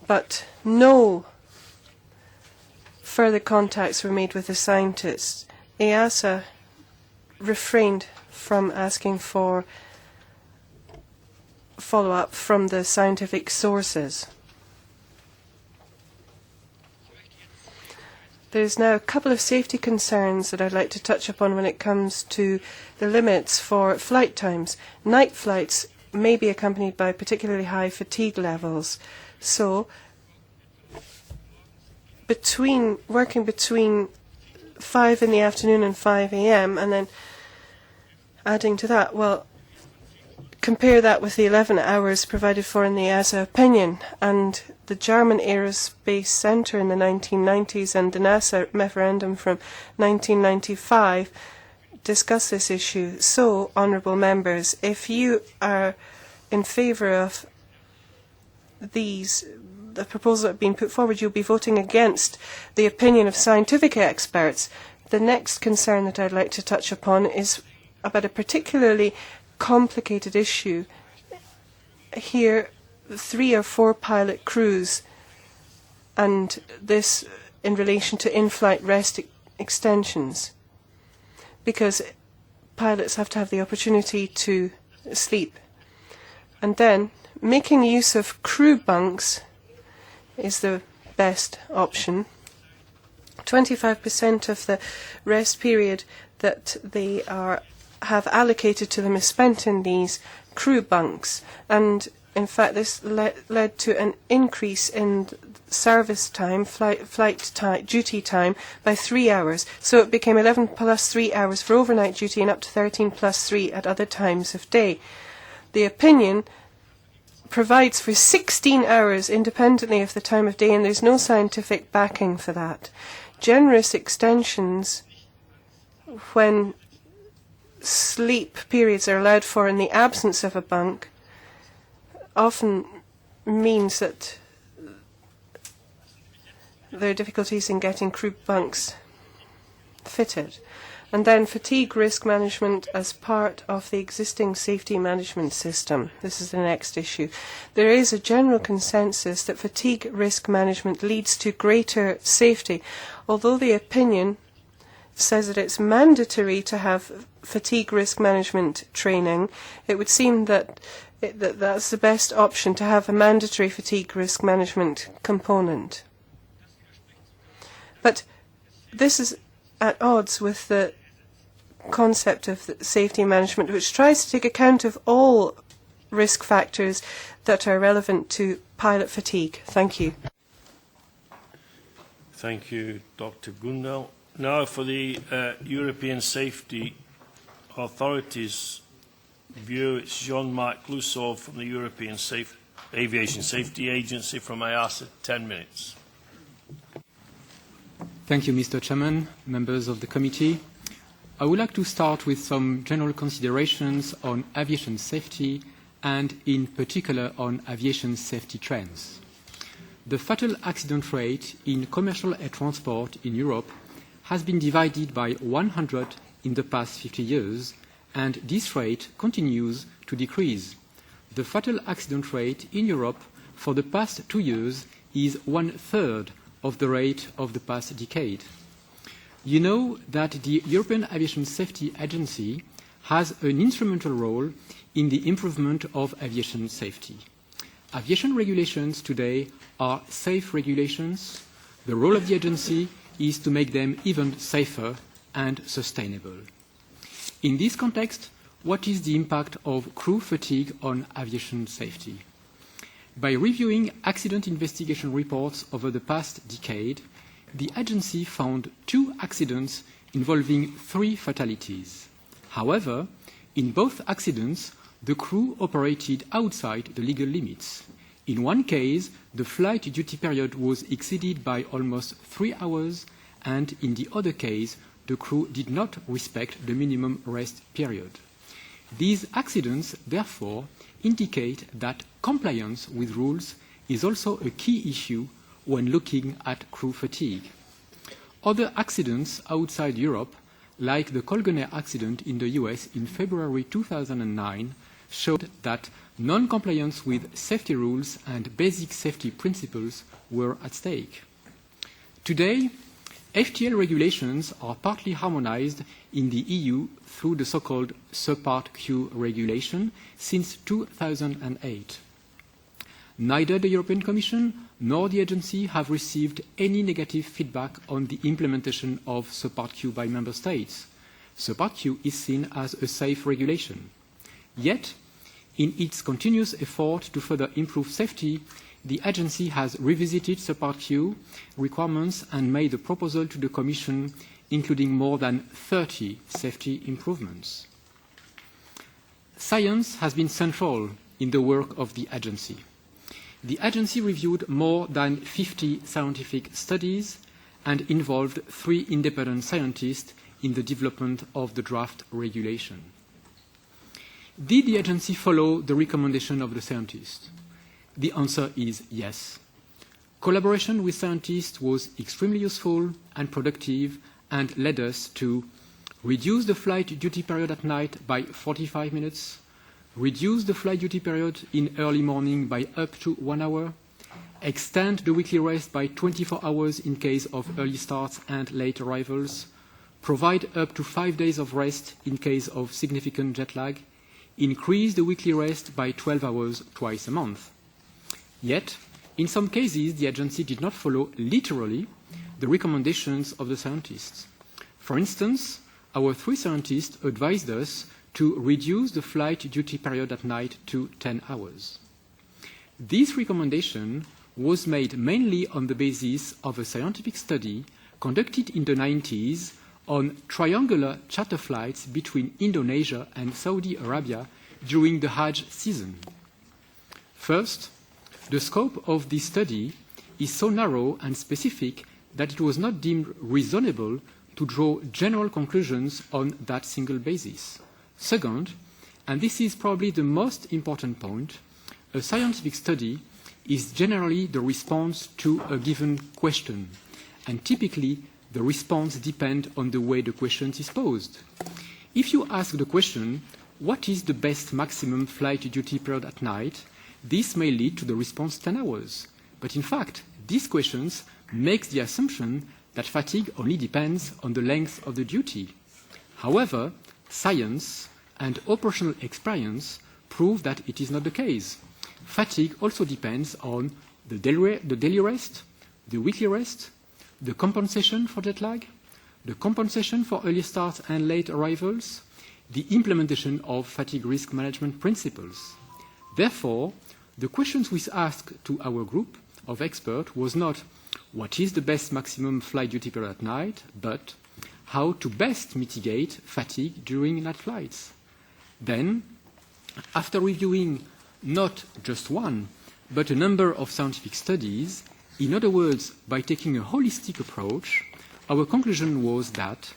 but no further contacts were made with the scientists. EASA refrained from asking for follow-up from the scientific sources. There's now a couple of safety concerns that I'd like to touch upon when it comes to the limits for flight times. Night flights may be accompanied by particularly high fatigue levels. So, working between 5 in the afternoon and 5 a.m. and then adding to that, well, compare that with the 11 hours provided for in the EASA opinion, and the German Aerospace Centre in the 1990s and the NASA referendum from 1995 discuss this issue. So, honourable members, if you are in favour of these the proposals that have been put forward, you'll be voting against the opinion of scientific experts. The next concern that I'd like to touch upon is about a particularly complicated issue. Here, 3 or 4 pilot crews, and this in relation to in-flight rest extensions, because pilots have to have the opportunity to sleep. And then making use of crew bunks is the best option. 25% of the rest period that they have allocated to them is spent in these crew bunks, and in fact this led to an increase in service time, flight time, duty time by 3 hours. So it became 11 plus 3 hours for overnight duty and up to 13 plus 3 at other times of day. The opinion provides for 16 hours independently of the time of day, and there's no scientific backing for that. Generous extensions when sleep periods are allowed for in the absence of a bunk often means that there are difficulties in getting crew bunks fitted. And then fatigue risk management as part of the existing safety management system. This is the next issue. There is a general consensus that fatigue risk management leads to greater safety, although the opinion says that it's mandatory to have fatigue risk management training. It would seem that that's the best option, to have a mandatory fatigue risk management component. But this is at odds with the concept of safety management, which tries to take account of all risk factors that are relevant to pilot fatigue. Thank you. Thank you, Dr. Gundel. Now for the European Safety Authorities view, it's Jean-Marc Cluseau from the European Aviation Safety Agency from IACA. 10 minutes. Thank you, Mr. Chairman, members of the committee. I would like to start with some general considerations on aviation safety and in particular on aviation safety trends. The fatal accident rate in commercial air transport in Europe has been divided by 100 in the past 50 years, and this rate continues to decrease. The fatal accident rate in Europe for the past 2 years is 1/3 of the rate of the past decade. You know that the European Aviation Safety Agency has an instrumental role in the improvement of aviation safety. Aviation regulations today are safe regulations. The role of the agency is to make them even safer and sustainable. In this context, what is the impact of crew fatigue on aviation safety? By reviewing accident investigation reports over the past decade, the agency found 2 accidents involving 3 fatalities. However, in both accidents, the crew operated outside the legal limits. In one case, the flight duty period was exceeded by almost 3 hours, and in the other case, the crew did not respect the minimum rest period. These accidents, therefore, indicate that compliance with rules is also a key issue when looking at crew fatigue. Other accidents outside Europe, like the Colgan accident in the US in February 2009, showed that non-compliance with safety rules and basic safety principles were at stake. Today, FTL regulations are partly harmonized in the EU through the so-called Subpart Q regulation since 2008. Neither the European Commission nor the agency have received any negative feedback on the implementation of Subpart Q by member states. Subpart Q is seen as a safe regulation. Yet, in its continuous effort to further improve safety, the agency has revisited Subpart Q requirements and made a proposal to the Commission including more than 30 safety improvements. Science has been central in the work of the agency. The agency reviewed more than 50 scientific studies and involved 3 independent scientists in the development of the draft regulation. Did the agency follow the recommendation of the scientists? The answer is yes. Collaboration with scientists was extremely useful and productive and led us to reduce the flight duty period at night by 45 minutes, reduce the flight duty period in early morning by up to 1 hour, extend the weekly rest by 24 hours in case of early starts and late arrivals, provide up to 5 days of rest in case of significant jet lag, increase the weekly rest by 12 hours twice a month. Yet, in some cases, the agency did not follow literally the recommendations of the scientists. For instance, our 3 scientists advised us to reduce the flight duty period at night to 10 hours. This recommendation was made mainly on the basis of a scientific study conducted in the 90s on triangular charter flights between Indonesia and Saudi Arabia during the Hajj season. First, the scope of this study is so narrow and specific that it was not deemed reasonable to draw general conclusions on that single basis. Second, and this is probably the most important point, a scientific study is generally the response to a given question, and typically the response depends on the way the question is posed. If you ask the question, what is the best maximum flight duty period at night, this may lead to the response 10 hours. But in fact, these questions make the assumption that fatigue only depends on the length of the duty. However, science and operational experience prove that it is not the case. Fatigue also depends on the daily rest, the weekly rest, the compensation for jet lag, the compensation for early starts and late arrivals, the implementation of fatigue risk management principles. Therefore, the questions we asked to our group of experts was not what is the best maximum flight duty period at night, but how to best mitigate fatigue during night flights. Then, after reviewing not just one, but a number of scientific studies, in other words, by taking a holistic approach, our conclusion was that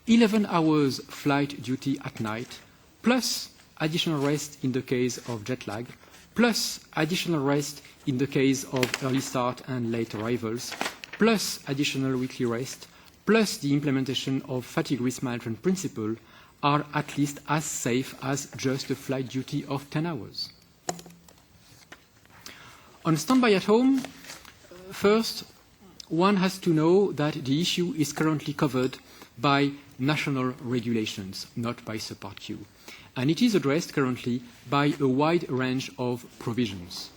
11 hours flight duty at night, plus additional rest in the case of jet lag, plus additional rest in the case of early start and late arrivals, plus additional weekly rest, plus the implementation of fatigue risk management principle are at least as safe as just a flight duty of 10 hours. On standby at home, first, one has to know that the issue is currently covered by national regulations, not by subpart Q. And it is addressed currently by a wide range of provisions.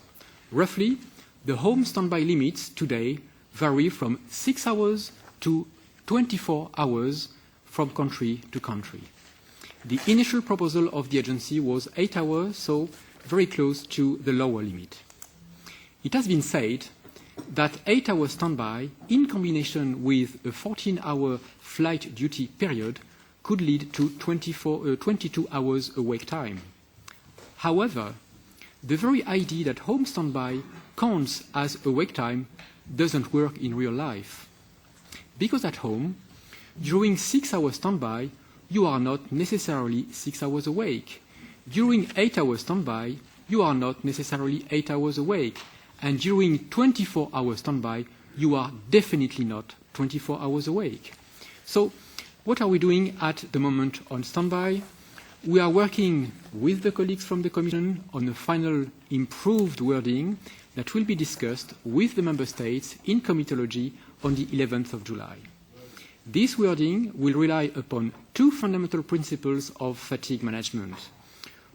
Roughly, the home standby limits today vary from 6 hours to 24 hours from country to country. The initial proposal of the agency was 8 hours, so very close to the lower limit. It has been said that 8-hour standby, in combination with a 14-hour flight duty period, could lead to 22 hours awake time. However, the very idea that home standby counts as awake time doesn't work in real life. Because at home, during 6-hour standby, you are not necessarily 6 hours awake. During 8-hour standby, you are not necessarily 8 hours awake. And during 24-hour standby, you are definitely not 24 hours awake. So what are we doing at the moment on standby? We are working with the colleagues from the Commission on a final improved wording that will be discussed with the Member States in comitology on the 11th of July. This wording will rely upon two fundamental principles of fatigue management.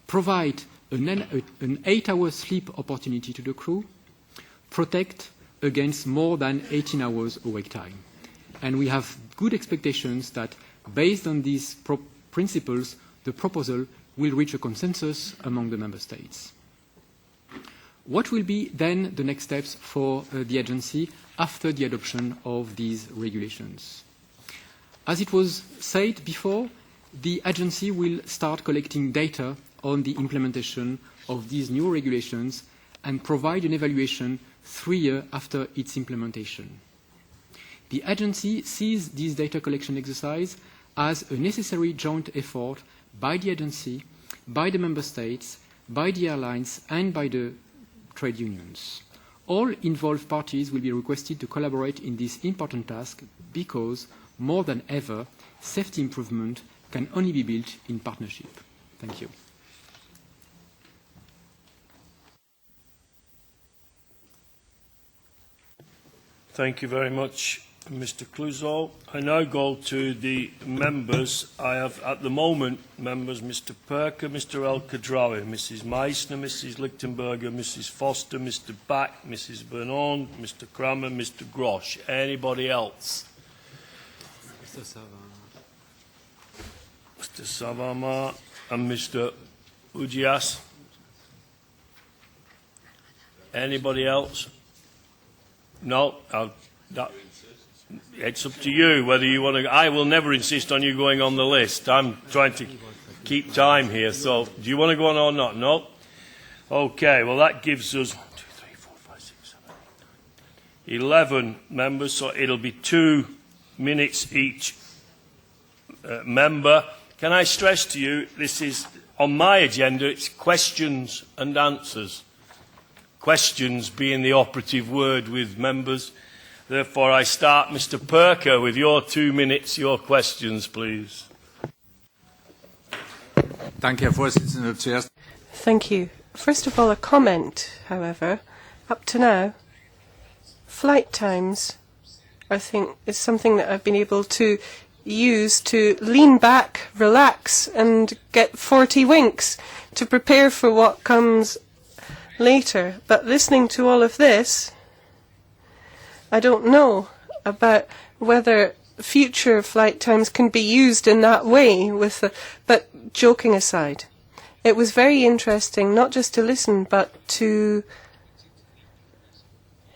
Provide an 8-hour sleep opportunity to the crew, protect against more than 18 hours awake time. And we have good expectations that, based on these principles, the proposal will reach a consensus among the Member States. What will be then the next steps for the agency after the adoption of these regulations? As it was said before, the agency will start collecting data on the implementation of these new regulations and provide an evaluation 3 years after its implementation. The agency sees this data collection exercise as a necessary joint effort by the agency, by the Member States, by the airlines, and by the trade unions. All involved parties will be requested to collaborate in this important task because, more than ever, safety improvement can only be built in partnership. Thank you. Thank you very much, Mr. Cluseau. I now go to the members. I have, at the moment, members Mr. Perker, Mr. Khadraoui, Mrs. Meissner, Mrs. Lichtenberger, Mrs. Foster, Mr. Back, Mrs. Vernon, Mr. Cramer, Mr. Grosch. Anybody else? Mr. Savama and Mr. Ujias. Anybody else? No, it's up to you whether you want to. I will never insist on you going on the list. I'm trying to keep time here. So, do you want to go on or not? No? Okay, well, that gives us 1, 2, 3, 4, 5, 6, 7, 8, 9, 11 members. So, it'll be 2 minutes each member. Can I stress to you, this is on my agenda, it's questions and answers. Questions being the operative word with members. Therefore, I start, Mr. Perker, with your 2 minutes, your questions, please. Danke, Herr Vorsitzender. Zuerst. Thank you. First of all, a comment, however. Up to now, flight times, I think, is something that I've been able to use to lean back, relax, and get 40 winks to prepare for what comes later. But listening to all of this, I don't know about whether future flight times can be used in that way. But joking aside, it was very interesting not just to listen, but to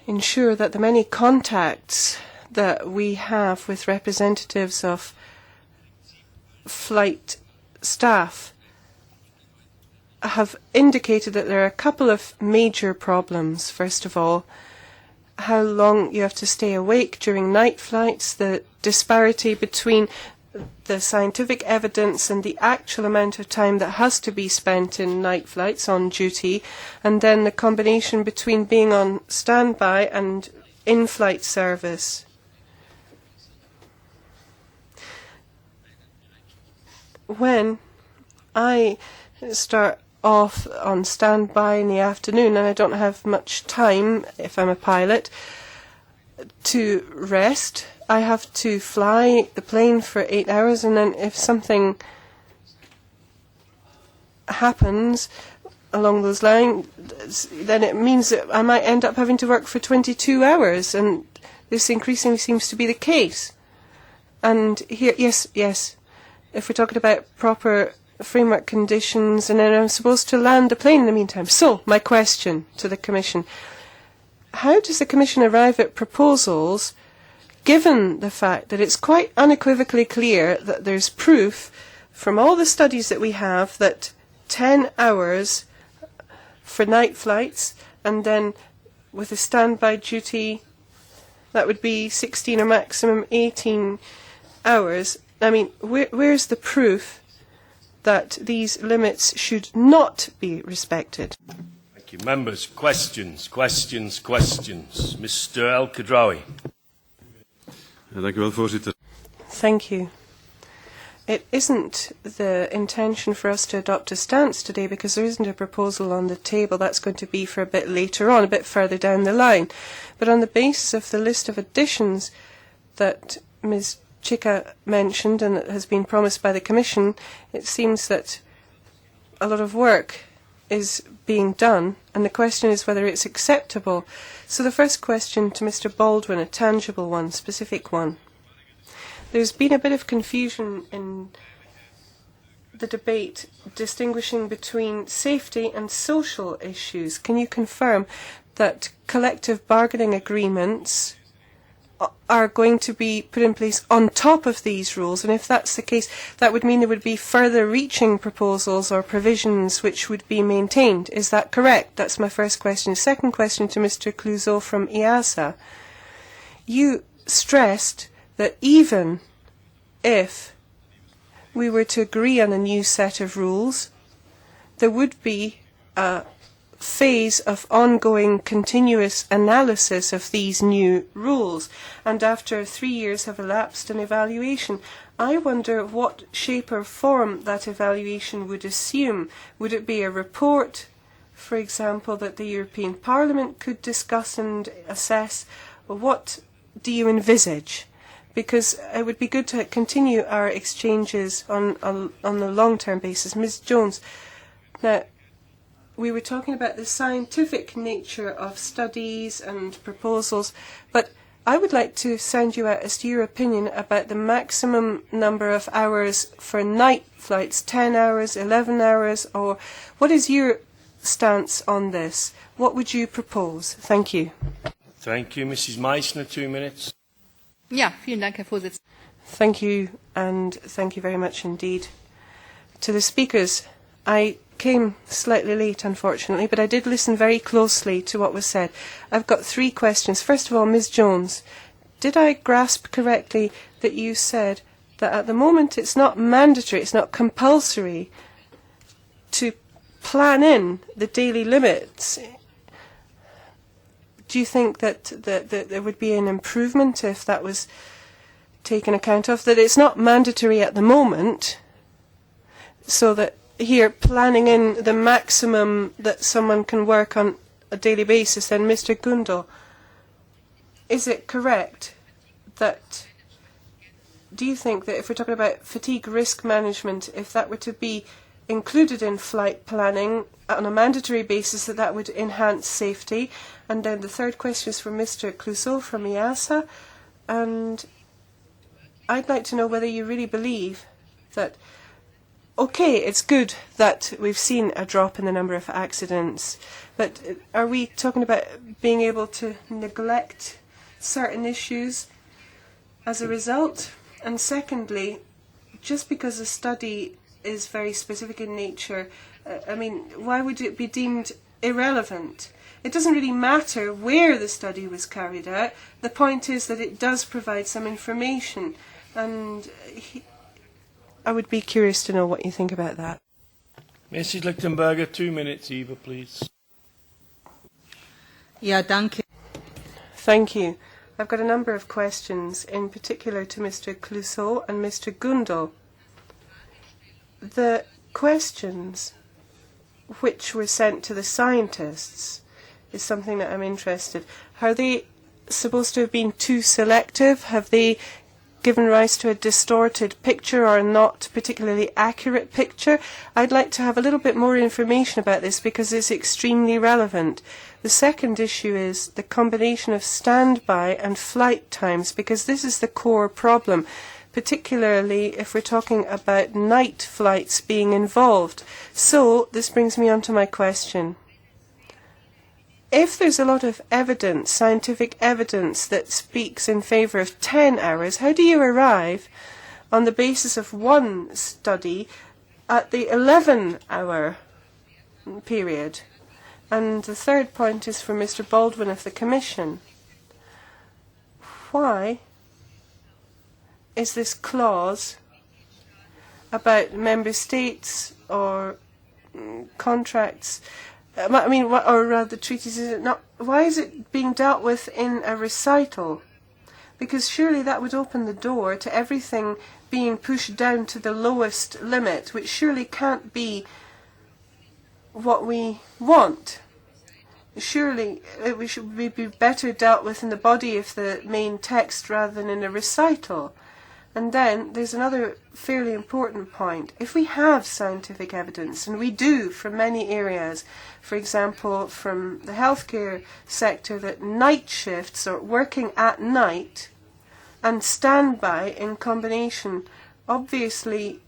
ensure that the many contacts that we have with representatives of flight staff have indicated that there are a couple of major problems. First of all, how long you have to stay awake during night flights, the disparity between the scientific evidence and the actual amount of time that has to be spent in night flights on duty, and then the combination between being on standby and in-flight service. When I start off on standby in the afternoon and I don't have much time, if I'm a pilot, to rest, I have to fly the plane for 8 hours, and then if something happens along those lines, then it means that I might end up having to work for 22 hours, and this increasingly seems to be the case. And here, yes, if we're talking about proper framework conditions, and then I'm supposed to land the plane in the meantime. So, my question to the Commission: how does the Commission arrive at proposals, given the fact that it's quite unequivocally clear that there's proof from all the studies that we have that 10 hours for night flights, and then with a standby duty, that would be 16 or maximum 18 hours. I mean, where's the proof that these limits should not be respected? Thank you. Members, questions. Mr. Khadraoui. Dank u wel, voorzitter. Thank you. It isn't the intention for us to adopt a stance today because there isn't a proposal on the table. That's going to be for a bit later on, a bit further down the line. But on the basis of the list of additions that Ms. Chicca mentioned and that has been promised by the Commission, it seems that a lot of work is being done, and the question is whether it's acceptable. So the first question to Mr. Baldwin, a tangible one, specific one. There's been a bit of confusion in the debate distinguishing between safety and social issues. Can you confirm that collective bargaining agreements are going to be put in place on top of these rules? And if that's the case, that would mean there would be further reaching proposals or provisions which would be maintained. Is that correct? That's my first question. Second question to Mr. Cluseau from EASA. You stressed that even if we were to agree on a new set of rules, there would be a phase of ongoing continuous analysis of these new rules, and after 3 years have elapsed, an evaluation. I wonder what shape or form that evaluation would assume. Would it be a report, for example, that the European Parliament could discuss and assess? What do you envisage? Because it would be good to continue our exchanges on a long-term basis. Ms. Jones, now, we were talking about the scientific nature of studies and proposals, but I would like to send you out as to your opinion about the maximum number of hours for night flights, 10 hours, 11 hours, or what is your stance on this? What would you propose? Thank you. Thank you. Mrs. Meissner, 2 minutes. Ja, vielen Dank, Herr Vorsitzender. Thank you, and thank you very much indeed. To the speakers, I came slightly late, unfortunately, but I did listen very closely to what was said. I've got 3 questions. First of all, Ms. Jones, did I grasp correctly that you said that at the moment it's not mandatory, it's not compulsory to plan in the daily limits? Do you think that there would be an improvement if that was taken account of? That it's not mandatory at the moment, so that here planning in the maximum that someone can work on a daily basis. Then Mr. Gundel, is it correct that, do you think that if we're talking about fatigue risk management, if that were to be included in flight planning on a mandatory basis, that would enhance safety? And then the third question is for Mr. Cluseau from EASA, and I'd like to know whether you really believe that, okay, it's good that we've seen a drop in the number of accidents, but are we talking about being able to neglect certain issues as a result? And secondly, just because a study is very specific in nature, why would it be deemed irrelevant? It doesn't really matter where the study was carried out. The point is that it does provide some information, and I would be curious to know what you think about that. Mrs. Lichtenberger, 2 minutes, Eva, please. Ja, danke. Thank you. I've got a number of questions, in particular to Mr. Cluseau and Mr. Gundel. The questions which were sent to the scientists is something that I'm interested. Are they supposed to have been too selective? Have they given rise to a distorted picture or a not particularly accurate picture? I'd like to have a little bit more information about this because it's extremely relevant. The second issue is the combination of standby and flight times, because this is the core problem, particularly if we're talking about night flights being involved. So this brings me on to my question. If there's a lot of evidence, scientific evidence, that speaks in favour of 10 hours, how do you arrive on the basis of one study at the 11-hour period? And the third point is for Mr. Baldwin of the Commission. Why is this clause about member states or contracts, or rather treaties, is it not? Why is it being dealt with in a recital? Because surely that would open the door to everything being pushed down to the lowest limit, which surely can't be what we want. Surely it should be better dealt with in the body of the main text rather than in a recital. And then there's another fairly important point. If we have scientific evidence, and we do from many areas, for example from the healthcare sector, that night shifts or working at night and standby in combination obviously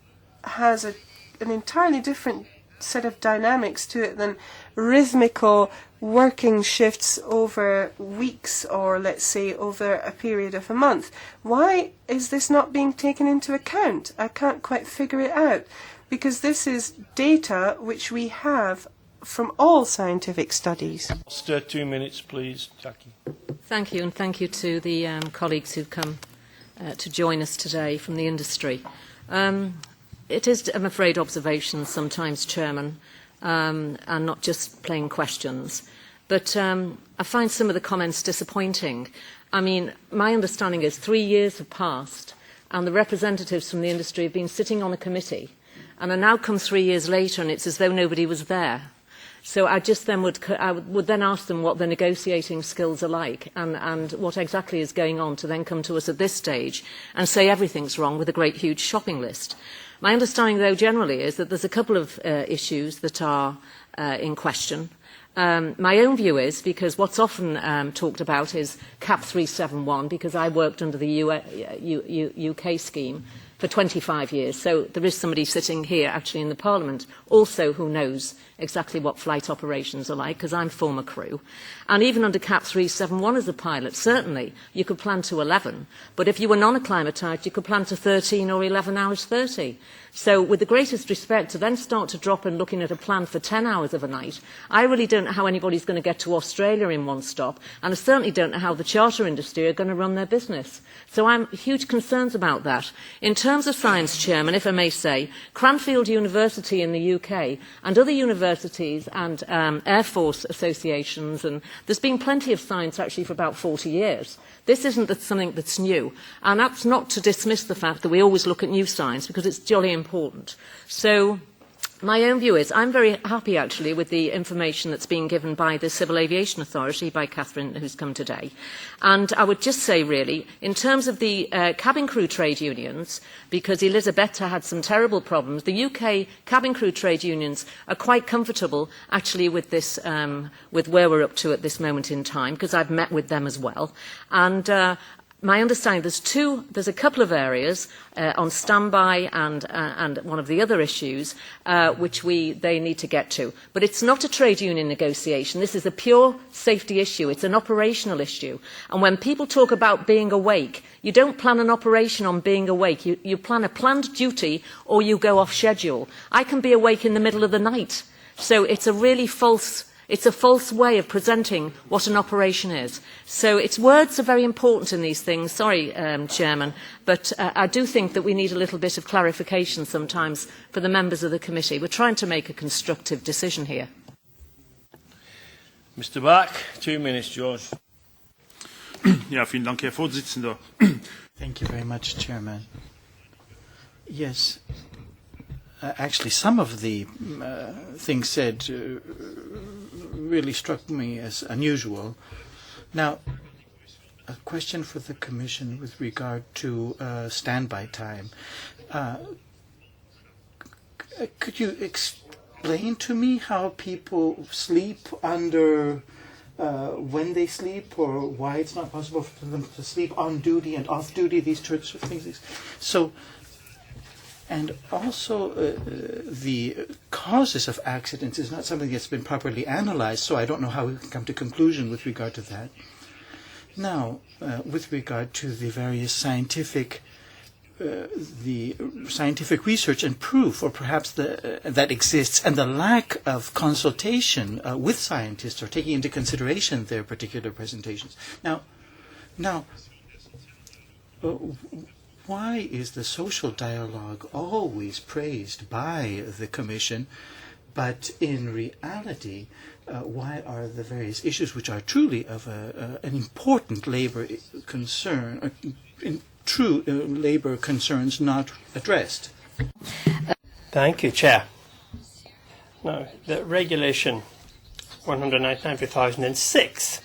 has an entirely different set of dynamics to it than rhythmical working shifts over weeks or, let's say, over a period of a month. Why is this not being taken into account? I can't quite figure it out, because this is data which we have from all scientific studies. 2 minutes, please, Jackie. Thank you, and thank you to the colleagues who've come to join us today from the industry. It is, I'm afraid, observations sometimes, Chairman, and not just plain questions. But I find some of the comments disappointing. I mean, my understanding is 3 years have passed and the representatives from the industry have been sitting on a committee and are now come 3 years later and it's as though nobody was there. So I just then would then ask them what their negotiating skills are like and what exactly is going on to then come to us at this stage and say everything's wrong with a great huge shopping list. My understanding, though, generally is that there's a couple of issues that are in question. My own view is, because what's often talked about is CAP 371, because I worked under the UK scheme for 25 years. So there is somebody sitting here actually in the Parliament also who knows exactly what flight operations are like, because I'm former crew. And even under CAP 371 as a pilot, certainly you could plan to 11, but if you were non-acclimatised, you could plan to 13 or 11 hours 30. So with the greatest respect, to then start to drop in looking at a plan for 10 hours of a night, I really don't know how anybody's going to get to Australia in one stop, and I certainly don't know how the charter industry are going to run their business. So I'm huge concerns about that. In terms of science, Chairman, if I may say, Cranfield University in the UK and other universities and Air Force associations, and there's been plenty of science actually for about 40 years. This isn't something that's new. And that's not to dismiss the fact that we always look at new science, because it's jolly important. So my own view is I'm very happy, actually, with the information that's being given by the Civil Aviation Authority, by Catherine, who's come today. And I would just say, really, in terms of the cabin crew trade unions, because Elisabetta had some terrible problems, the UK cabin crew trade unions are quite comfortable, actually, with this, with where we're up to at this moment in time, because I've met with them as well. And my understanding, there's a couple of areas on standby and one of the other issues which they need to get to. But it's not a trade union negotiation. This is a pure safety issue. It's an operational issue. And when people talk about being awake, you don't plan an operation on being awake. You plan a planned duty or you go off schedule. I can be awake in the middle of the night. So it's a really false way of presenting what an operation is. So words are very important in these things. Sorry, Chairman, but I do think that we need a little bit of clarification sometimes for the members of the committee. We're trying to make a constructive decision here. Mr. Bach, 2 minutes, George. Ja, vielen Dank, Herr Vorsitzender. Thank you very much, Chairman. Yes. Actually, some of the things said really struck me as unusual. Now, a question for the Commission with regard to standby time. Could you explain to me how people sleep under when they sleep, or why it's not possible for them to sleep on duty and off duty, these sorts of things? So, and also, the causes of accidents is not something that's been properly analyzed, so I don't know how we can come to conclusion with regard to that. Now, with regard to the various scientific research and proof, or perhaps that exists, and the lack of consultation with scientists or taking into consideration their particular presentations. Now, why is the social dialogue always praised by the Commission, but in reality, why are the various issues which are truly of an important labour concern, true labour concerns, not addressed? Thank you, Chair. Now, the Regulation 199/2006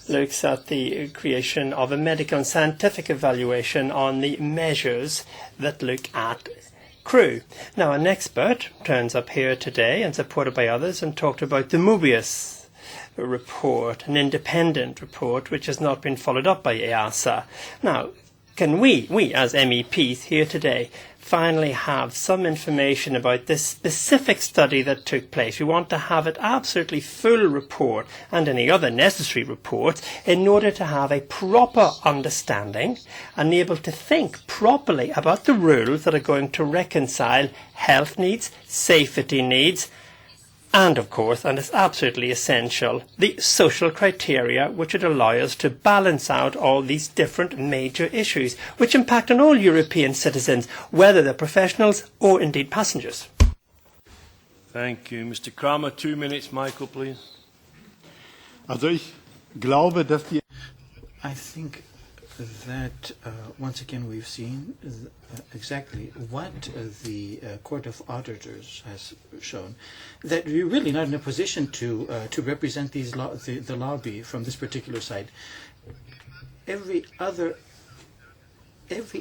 looks at the creation of a medical and scientific evaluation on the measures that look at crew. Now, an expert turns up here today and supported by others and talked about the Mobius report, an independent report which has not been followed up by EASA. Now, can we as MEPs here today finally have some information about this specific study that took place? We want to have an absolutely full report and any other necessary reports in order to have a proper understanding and able to think properly about the rules that are going to reconcile health needs, safety needs, and of course, and it's absolutely essential, the social criteria which would allow us to balance out all these different major issues which impact on all European citizens, whether they're professionals or indeed passengers. Thank you. Mr. Kramer, 2 minutes. Michael, please. Also ich glaube, dass die I think that once again we've seen exactly what the Court of Auditors has shown, that we're really not in a position to represent the lobby from this particular side. Every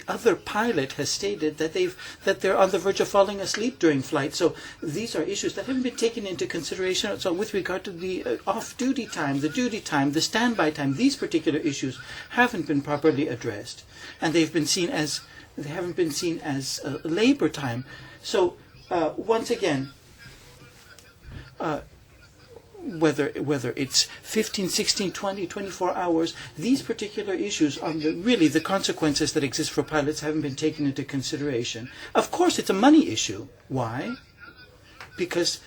other pilot has stated that they're on the verge of falling asleep during flight. So these are issues that haven't been taken into consideration. So with regard to the off-duty time, the duty time, the standby time, these particular issues haven't been properly addressed, and they haven't been seen as labor time. So once again, whether it's 15, 16, 20, 24 hours, these particular issues on really the consequences that exist for pilots haven't been taken into consideration. Of course, it's a money issue. Why? Because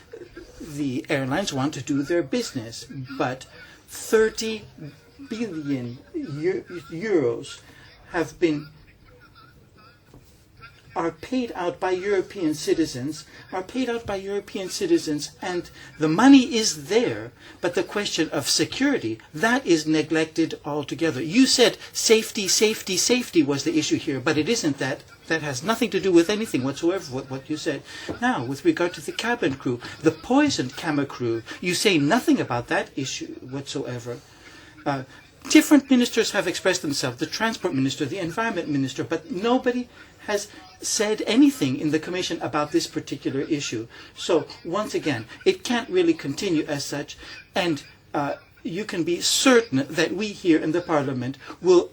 the airlines want to do their business, but 30 billion euros are paid out by European citizens, and the money is there, but the question of security, that is neglected altogether. You said safety, safety, safety was the issue here, but it isn't that. That has nothing to do with anything whatsoever, what you said. Now, with regard to the cabin crew, the poisoned camera crew, you say nothing about that issue whatsoever. Different ministers have expressed themselves, the transport minister, the environment minister, but nobody has said anything in the Commission about this particular issue. So, once again, it can't really continue as such, and you can be certain that we here in the Parliament will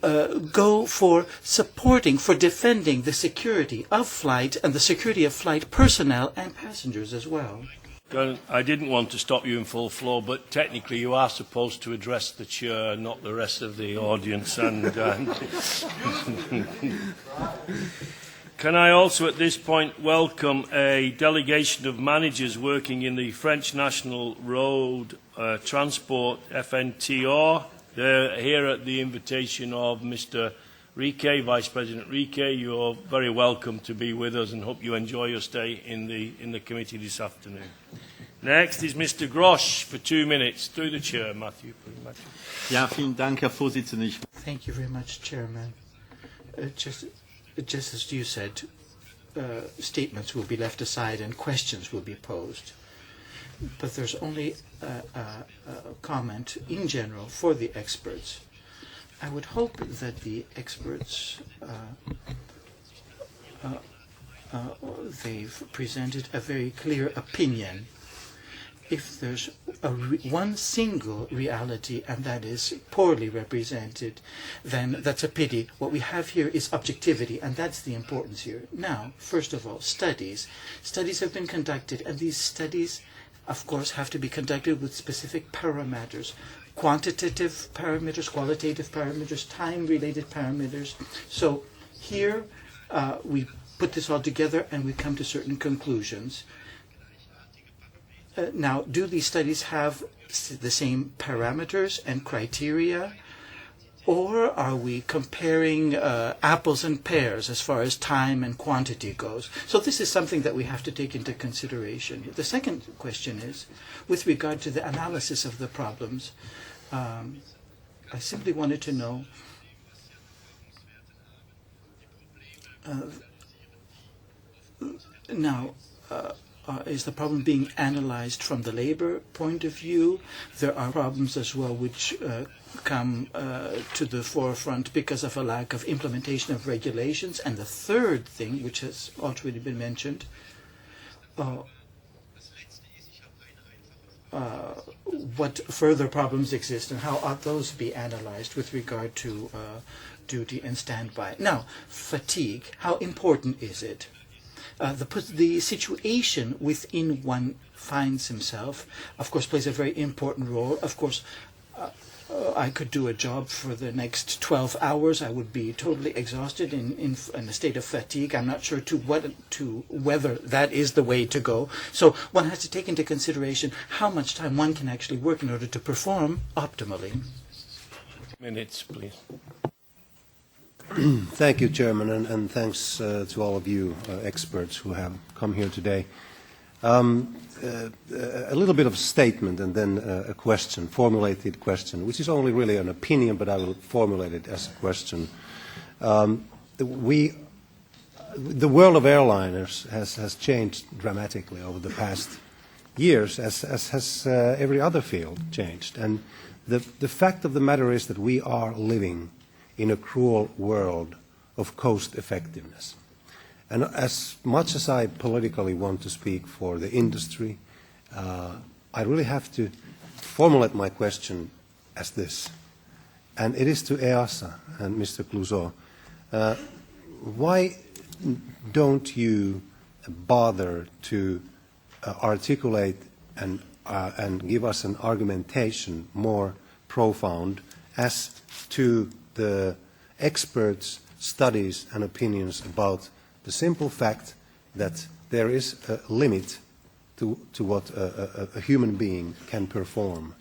go for supporting, for defending the security of flight and the security of flight personnel and passengers as well. I didn't want to stop you in full floor, but technically you are supposed to address the chair, not the rest of the audience. And can I also at this point welcome a delegation of managers working in the French National Road Transport, FNTR. They're here at the invitation of Mr. Riquet, Vice President Riquet. You're very welcome to be with us and hope you enjoy your stay in the committee this afternoon. Next is Mr. Grosch for 2 minutes. Through the chair, Matthew. Ja, vielen Dank, Herr Vorsitzender. Thank you very much, Chairman. Just as you said, statements will be left aside and questions will be posed. But there's only a comment in general for the experts. I would hope that the experts, they've presented a very clear opinion. If there's one single reality, and that is poorly represented, then that's a pity. What we have here is objectivity, and that's the importance here. Now, first of all, studies. Studies have been conducted, and these studies, of course, have to be conducted with specific parameters. Quantitative parameters, qualitative parameters, time-related parameters. So here we put this all together and we come to certain conclusions. Now, do these studies have the same parameters and criteria? Or are we comparing apples and pears as far as time and quantity goes? So this is something that we have to take into consideration. The second question is, with regard to the analysis of the problems, I simply wanted to know is the problem being analyzed from the labor point of view? There are problems as well which come to the forefront because of a lack of implementation of regulations. And the third thing, which has already been mentioned, what further problems exist and how ought those be analyzed with regard to duty and standby. Now, fatigue, how important is it? The situation within one finds himself, of course, plays a very important role. Of course, I could do a job for the next 12 hours. I would be totally exhausted in a state of fatigue. I'm not sure whether that is the way to go. So one has to take into consideration how much time one can actually work in order to perform optimally. Minutes, please. Thank you, Chairman, and thanks to all of you experts who have come here today. A little bit of a statement and then a question, formulated question, which is only really an opinion, but I will formulate it as a question. The world of airliners has changed dramatically over the past years, as has every other field changed. And the fact of the matter is that we are living in a cruel world of cost effectiveness. And as much as I politically want to speak for the industry, I really have to formulate my question as this. And it is to EASA and Mr. Cluseau. Why don't you bother to articulate and give us an argumentation more profound as to the experts' studies and opinions about the simple fact that there is a limit to what a human being can perform,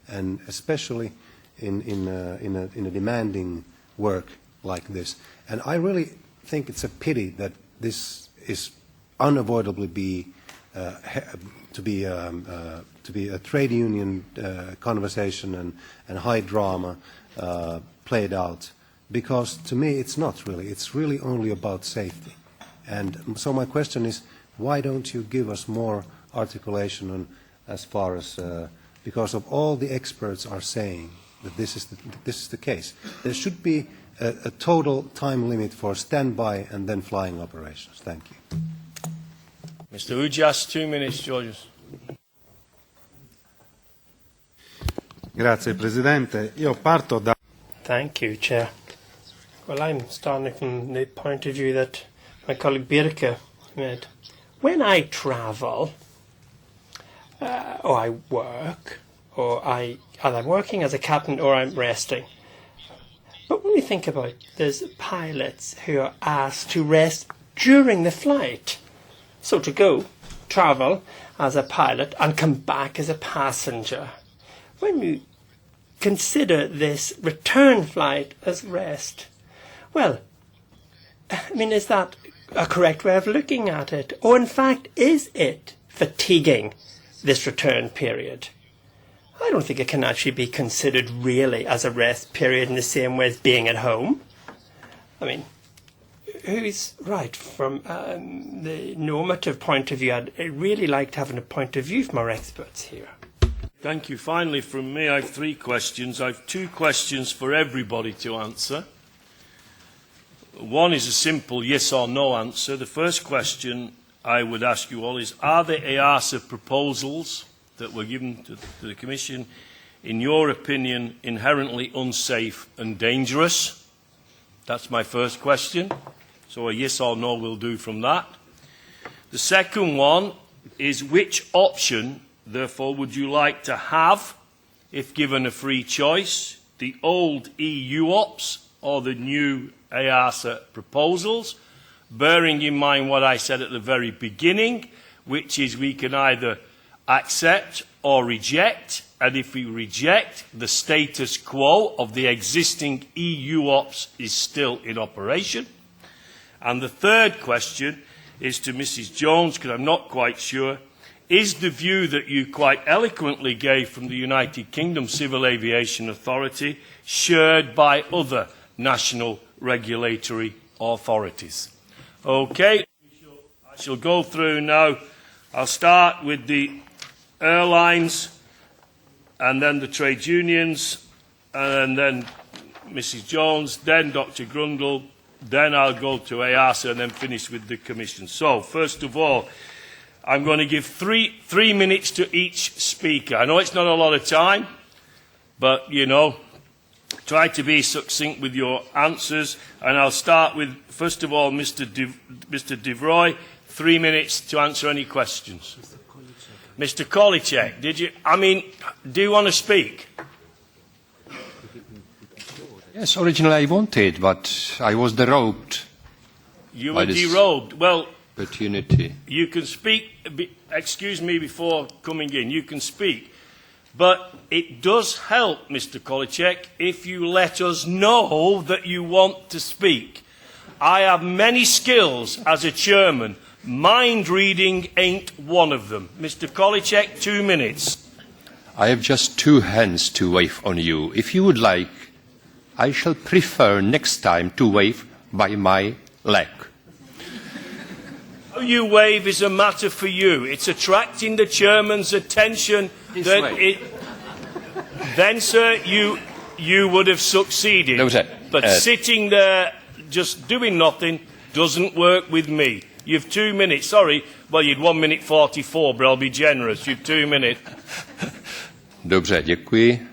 and especially in a demanding work like this. And I really think it's a pity that this is unavoidably to be a trade union conversation and high drama played out, because to me it's not really. It's really only about safety. And so my question is, why don't you give us more articulation on as far as, because of all the experts are saying that this is the case. There should be a total time limit for standby and then flying operations. Thank you. Mr. Ujas, 2 minutes, Georges. Grazie Presidente. Io parto da... Thank you, Chair. Well, I'm starting from the point of view that my colleague Birke made. When I travel, or I work, or I'm working as a captain or I'm resting. But when we think about it, there's pilots who are asked to rest during the flight. So to travel as a pilot and come back as a passenger. When you consider this return flight as rest, well, I mean, is that a correct way of looking at it? Or in fact, is it fatiguing, this return period? I don't think it can actually be considered really as a rest period in the same way as being at home. I mean, who's right from the normative point of view? I'd really like to have a point of view from our experts here. Thank you. Finally, from me, I have 3 questions. I have 2 questions for everybody to answer. One is a simple yes or no answer. The first question I would ask you all is, are the EASA proposals that were given to the Commission, in your opinion, inherently unsafe and dangerous? That's my first question. So a yes or no will do from that. The second one is, which option, therefore, would you like to have if given a free choice? The old EU ops or the new EASA proposals, bearing in mind what I said at the very beginning, which is we can either accept or reject, and if we reject, the status quo of the existing EU ops is still in operation. And the third question is to Mrs. Jones, because I'm not quite sure, is the view that you quite eloquently gave from the United Kingdom Civil Aviation Authority shared by other national regulatory authorities? Okay, I shall go through now. I'll start with the airlines and then the trade unions and then Mrs. Jones, then Dr. Gundel, then I'll go to EASA and then finish with the Commission. So, first of all, I'm going to give three minutes to each speaker. I know it's not a lot of time, but, you know, try to be succinct with your answers. And I'll start with, first of all, Mr. Vroey, 3 minutes to answer any questions. Mr. Kolicek, do you want to speak? Yes, originally I wanted, but I was derobed. You were derobed. Well, opportunity. You can speak, excuse me before coming in, you can speak. But it does help, Mr. Kolicek, if you let us know that you want to speak. I have many skills as a chairman, Mind reading ain't one of them. Mr. Kolicek, 2 minutes. I have just 2 hands to wave on you. If you would like, I shall prefer next time to wave by my leg. How you wave is a matter for you. It's attracting the chairman's attention. Then, sir, you would have succeeded. But sitting there just doing nothing doesn't work with me. You've 2 minutes. Sorry, well, you'd 1 minute 44, but I'll be generous. You've 2 minutes. Dobře, děkuji.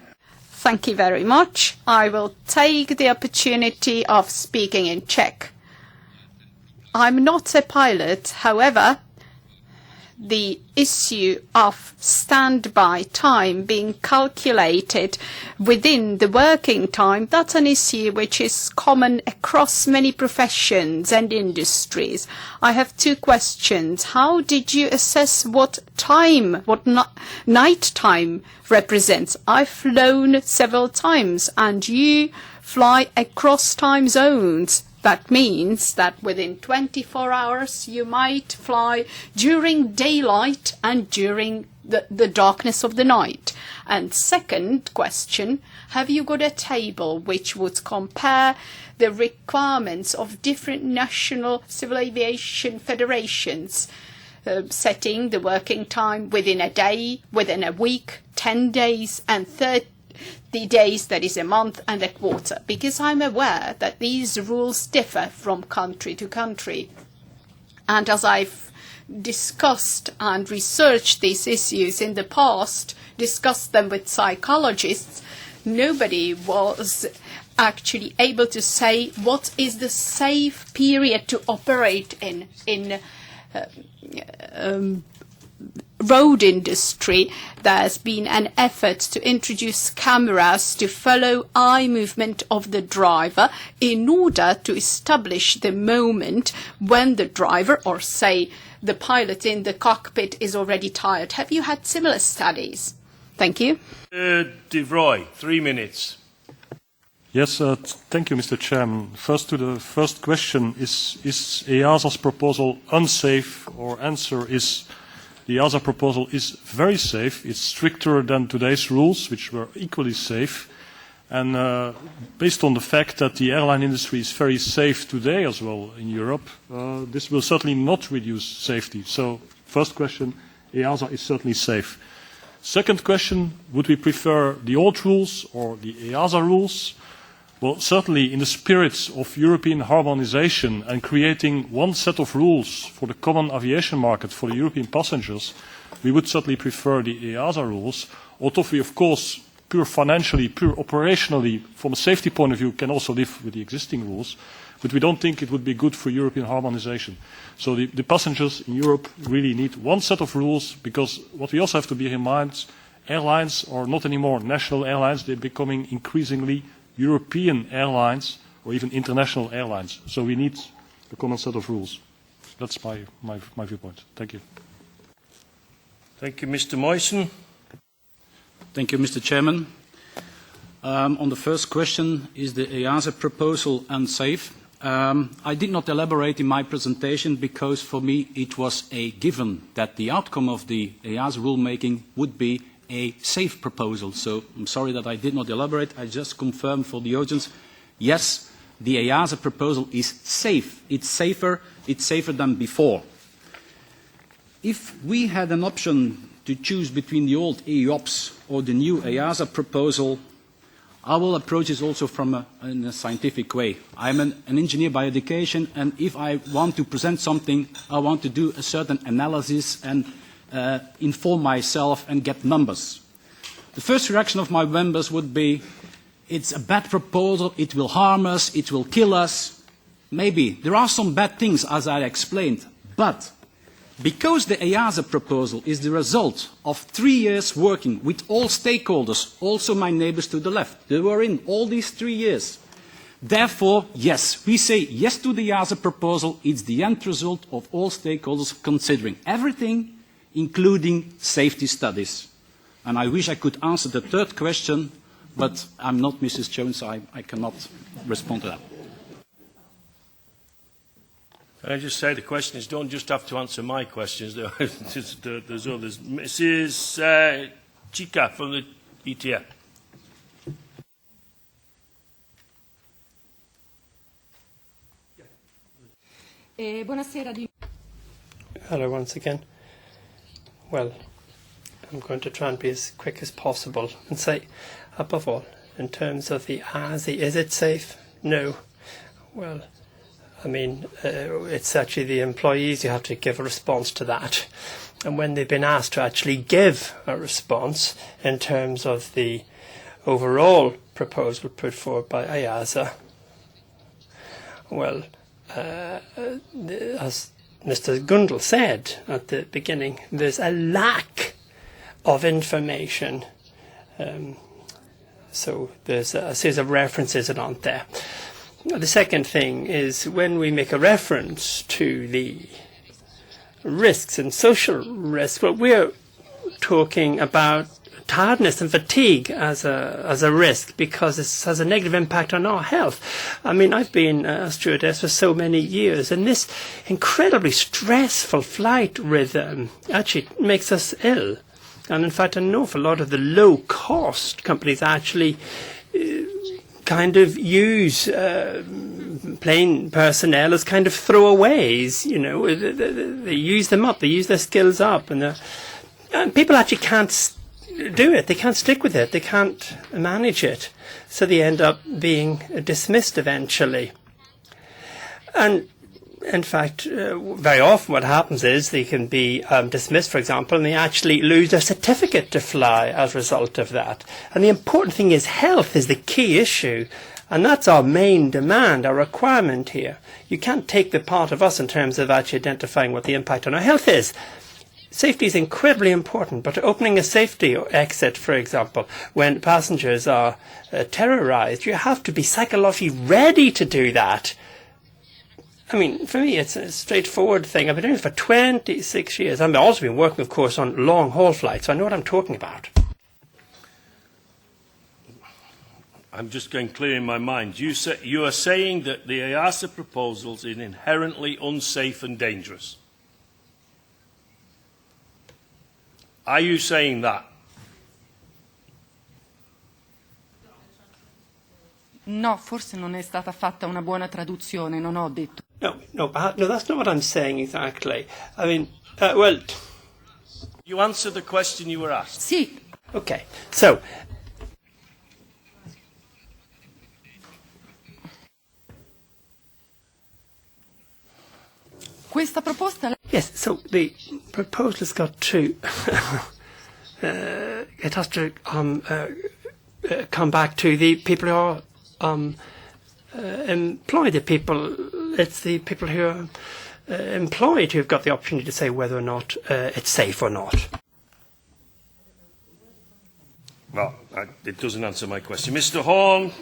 Thank you very much. I will take the opportunity of speaking in Czech. I'm not a pilot, however, the issue of standby time being calculated within the working time, that's an issue which is common across many professions and industries. I have 2 questions. How did you assess what night time represents? I've flown several times and you fly across time zones. That means that within 24 hours you might fly during daylight and during the darkness of the night. And second question, have you got a table which would compare the requirements of different national civil aviation federations, setting the working time within a day, within a week, 10 days and 30 days, that is a month and a quarter, because I'm aware that these rules differ from country to country. And as I've discussed and researched these issues in the past, discussed them with psychologists, nobody was actually able to say what is the safe period to operate in road industry. There's been an effort to introduce cameras to follow eye movement of the driver in order to establish the moment when the driver, or say the pilot in the cockpit, is already tired. Have you had similar studies? Thank you. Vroey, 3 minutes. Yes, thank you, Mr. Chairman. First to the first question, is EASA's proposal unsafe? Or answer is the EASA proposal is very safe. It's stricter than today's rules, which were equally safe. And based on the fact that the airline industry is very safe today as well in Europe, this will certainly not reduce safety. So, first question, EASA is certainly safe. Second question, would we prefer the old rules or the EASA rules? Well, certainly in the spirit of European harmonization and creating one set of rules for the common aviation market for the European passengers, we would certainly prefer the EASA rules, although we, of course, pure financially, pure operationally, from a safety point of view, can also live with the existing rules, but we don't think it would be good for European harmonization. So the passengers in Europe really need one set of rules, because what we also have to bear in mind, airlines are not anymore national airlines, they're becoming increasingly European airlines or even international airlines. So we need a common set of rules. That's my viewpoint. Thank you. Thank you, Mr. Moisin. Thank you, Mr. Chairman. On the first question, is the EASA proposal unsafe? I did not elaborate in my presentation because for me it was a given that the outcome of the EASA rulemaking would be a safe proposal. So I'm sorry that I did not elaborate. I just confirm for the audience, yes, the EASA proposal is safe. It's safer than before. If we had an option to choose between the old EOPS or the new EASA proposal, I will approach this also in a scientific way. I'm an engineer by education, and if I want to present something, I want to do a certain analysis and inform myself and get numbers. The first reaction of my members would be, it's a bad proposal, it will harm us, it will kill us. Maybe. There are some bad things, as I explained. But because the EASA proposal is the result of 3 years working with all stakeholders, also my neighbors to the left, they were in all these 3 years. Therefore, yes, we say yes to the EASA proposal. It's the end result of all stakeholders considering everything, including safety studies. And I wish I could answer the third question, but I'm not Mrs. Jones, so I cannot respond to that. Can I just say the questions don't just have to answer my questions. There's others. Mrs. Chicca from the ETF. Buonasera. Hello once again. Well, I'm going to try and be as quick as possible and say, above all, in terms of the EASA, is it safe? No. Well, I mean, it's actually the employees who have to give a response to that. And when they've been asked to actually give a response in terms of the overall proposal put forward by IACA, well, as Mr. Gundel said at the beginning, there's a lack of information. So there's a series of references that aren't there. The second thing is when we make a reference to the risks and social risks, well, we're talking about tiredness and fatigue as a risk because this has a negative impact on our health. I mean, I've been a stewardess for so many years, and this incredibly stressful flight rhythm actually makes us ill. And in fact, an awful lot of the low-cost companies actually kind of use plane personnel as kind of throwaways. You know, they use them up, they use their skills up, and people actually can't do it. They can't stick with it. They can't manage it. So they end up being dismissed eventually. And in fact, very often what happens is they can be dismissed, for example, and they actually lose their certificate to fly as a result of that. And the important thing is health is the key issue. And that's our main demand, our requirement here. You can't take the part of us in terms of actually identifying what the impact on our health is. Safety is incredibly important, but opening a safety exit, for example, when passengers are terrorized, you have to be psychologically ready to do that. I mean, for me, it's a straightforward thing. I've been doing it for 26 years. I've also been working, of course, on long-haul flights, so I know what I'm talking about. I'm just going clear in my mind. You are saying that the EASA proposals is inherently unsafe and dangerous. Are you saying that? No, forse non è stata fatta una buona traduzione, non ho detto. No, that's not what I'm saying exactly. I mean, well... You answered the question you were asked. Sì. Okay, so... Questa proposta... Yes, so the proposal's got to... it has to come back to the people who are employed. It's the people who are employed who've got the opportunity to say whether or not it's safe or not. Well, it doesn't answer my question. Mr. Horne.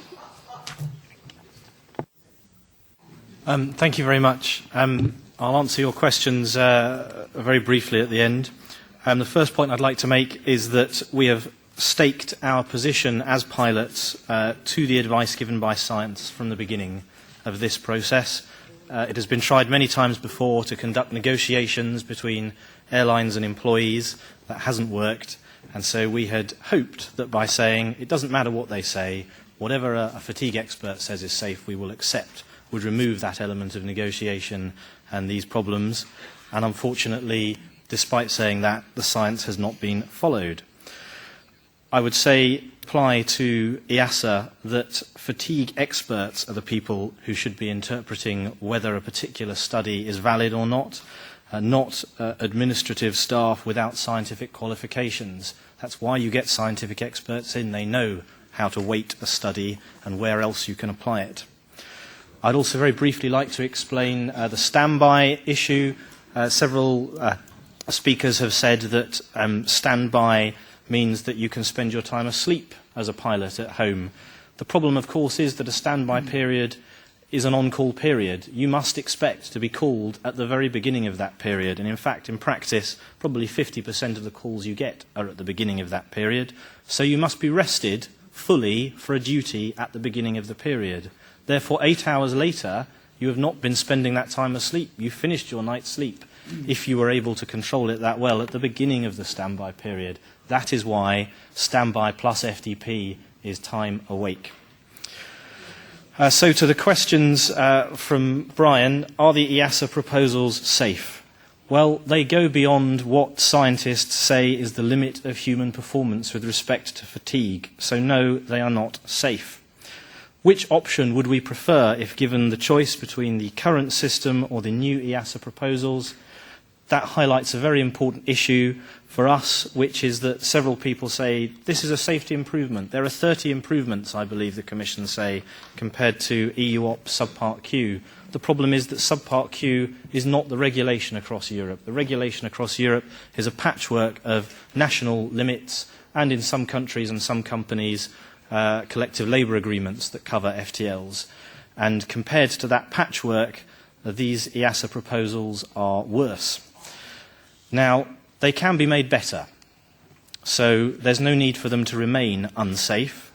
Thank you very much. I'll answer your questions very briefly at the end. The first point I'd like to make is that we have staked our position as pilots to the advice given by science from the beginning of this process. It has been tried many times before to conduct negotiations between airlines and employees. That hasn't worked, and so we had hoped that by saying it doesn't matter what they say, whatever a fatigue expert says is safe, we will accept, would remove that element of negotiation and these problems. And unfortunately, despite saying that, the science has not been followed. I would say, apply to EASA that fatigue experts are the people who should be interpreting whether a particular study is valid or not administrative staff without scientific qualifications. That's why you get scientific experts in. They know how to weight a study and where else you can apply it. I'd also very briefly like to explain the standby issue. Several speakers have said that standby means that you can spend your time asleep as a pilot at home. The problem, of course, is that a standby period is an on-call period. You must expect to be called at the very beginning of that period. And in fact, in practice, probably 50% of the calls you get are at the beginning of that period. So you must be rested fully for a duty at the beginning of the period. Therefore, 8 hours later, You have not been spending that time asleep. You finished your night's sleep if you were able to control it that well at the beginning of the standby period. That is why standby plus FDP is time awake. So to the questions from Brian, are the EASA proposals safe? Well, they go beyond what scientists say is the limit of human performance with respect to fatigue. So no, they are not safe. Which option would we prefer if given the choice between the current system or the new EASA proposals? That highlights a very important issue for us, which is that several people say this is a safety improvement. There are 30 improvements, I believe the Commission say, compared to EU-OP subpart Q. The problem is that subpart Q is not the regulation across Europe. The regulation across Europe is a patchwork of national limits and in some countries and some companies collective labour agreements that cover FTLs. And compared to that patchwork, these EASA proposals are worse. Now, they can be made better, so there's no need for them to remain unsafe.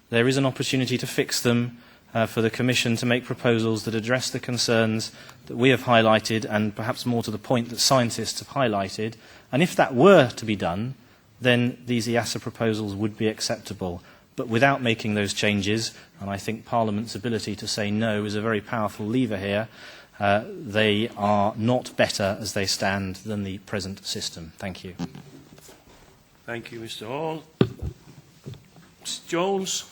There is an opportunity to fix them for the Commission to make proposals that address the concerns that we have highlighted and perhaps more to the point that scientists have highlighted. And if that were to be done, then these EASA proposals would be acceptable. But without making those changes, and I think Parliament's ability to say no is a very powerful lever here, they are not better as they stand than the present system. Thank you. Thank you, Mr. Horne. Mr. Jones.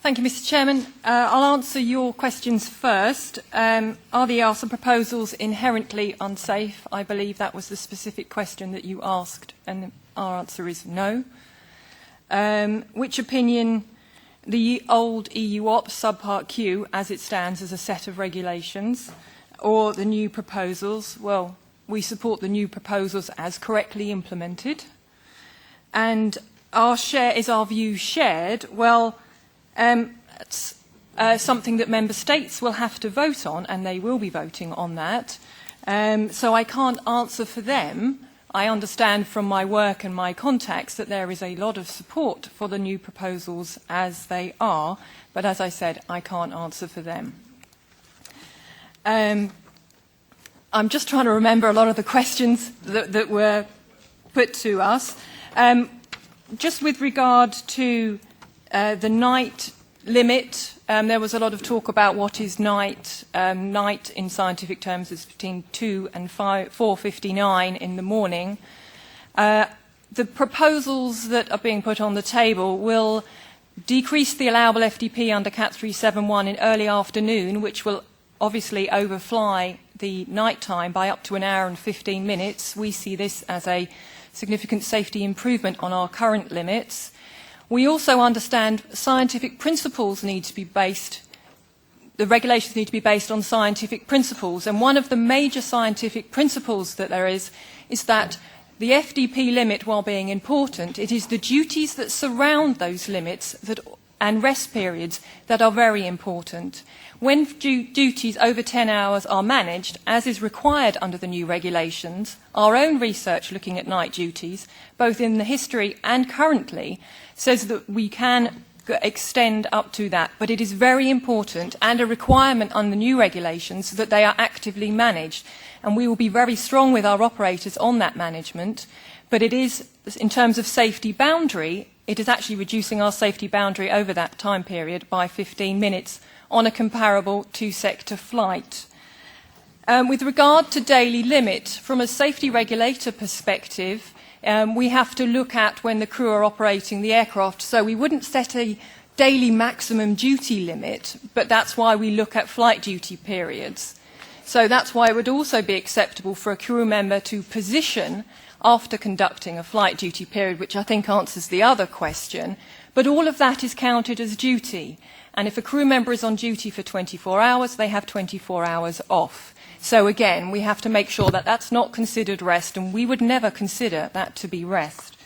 Thank you, Mr. Chairman. I'll answer your questions first. Are the EASA proposals inherently unsafe? I believe that was the specific question that you asked, and our answer is no. Which opinion? The old EU-OP subpart Q, as it stands as a set of regulations, or the new proposals? Well, we support the new proposals as correctly implemented. And is our view shared? Well, it's something that member states will have to vote on, and they will be voting on that. So I can't answer for them. I understand from my work and my contacts that there is a lot of support for the new proposals as they are, but as I said, I can't answer for them. I'm just trying to remember a lot of the questions that were put to us. Just with regard to the night limit, there was a lot of talk about what is night. Night in scientific terms is between 2 and 4:59 in the morning. The proposals that are being put on the table will decrease the allowable FDP under CAT 371 in early afternoon, which will obviously overfly the night time by up to an hour and 15 minutes. We see this as a significant safety improvement on our current limits. We also understand scientific principles need to be based, the regulations need to be based on scientific principles. And one of the major scientific principles that there is that the FDP limit, while being important, it is the duties that surround those limits and rest periods that are very important. When duties over 10 hours are managed, as is required under the new regulations, our own research looking at night duties, both in the history and currently, says that we can extend up to that. But it is very important and a requirement under the new regulations that they are actively managed. And we will be very strong with our operators on that management. But it is, in terms of safety boundary, it is actually reducing our safety boundary over that time period by 15 minutes on a comparable two-sector flight. With regard to daily limit, from a safety regulator perspective, we have to look at when the crew are operating the aircraft. So we wouldn't set a daily maximum duty limit, but that's why we look at flight duty periods. So that's why it would also be acceptable for a crew member to position after conducting a flight duty period, which I think answers the other question. But all of that is counted as duty. And if a crew member is on duty for 24 hours, they have 24 hours off. So again, we have to make sure that that's not considered rest, and we would never consider that to be rest.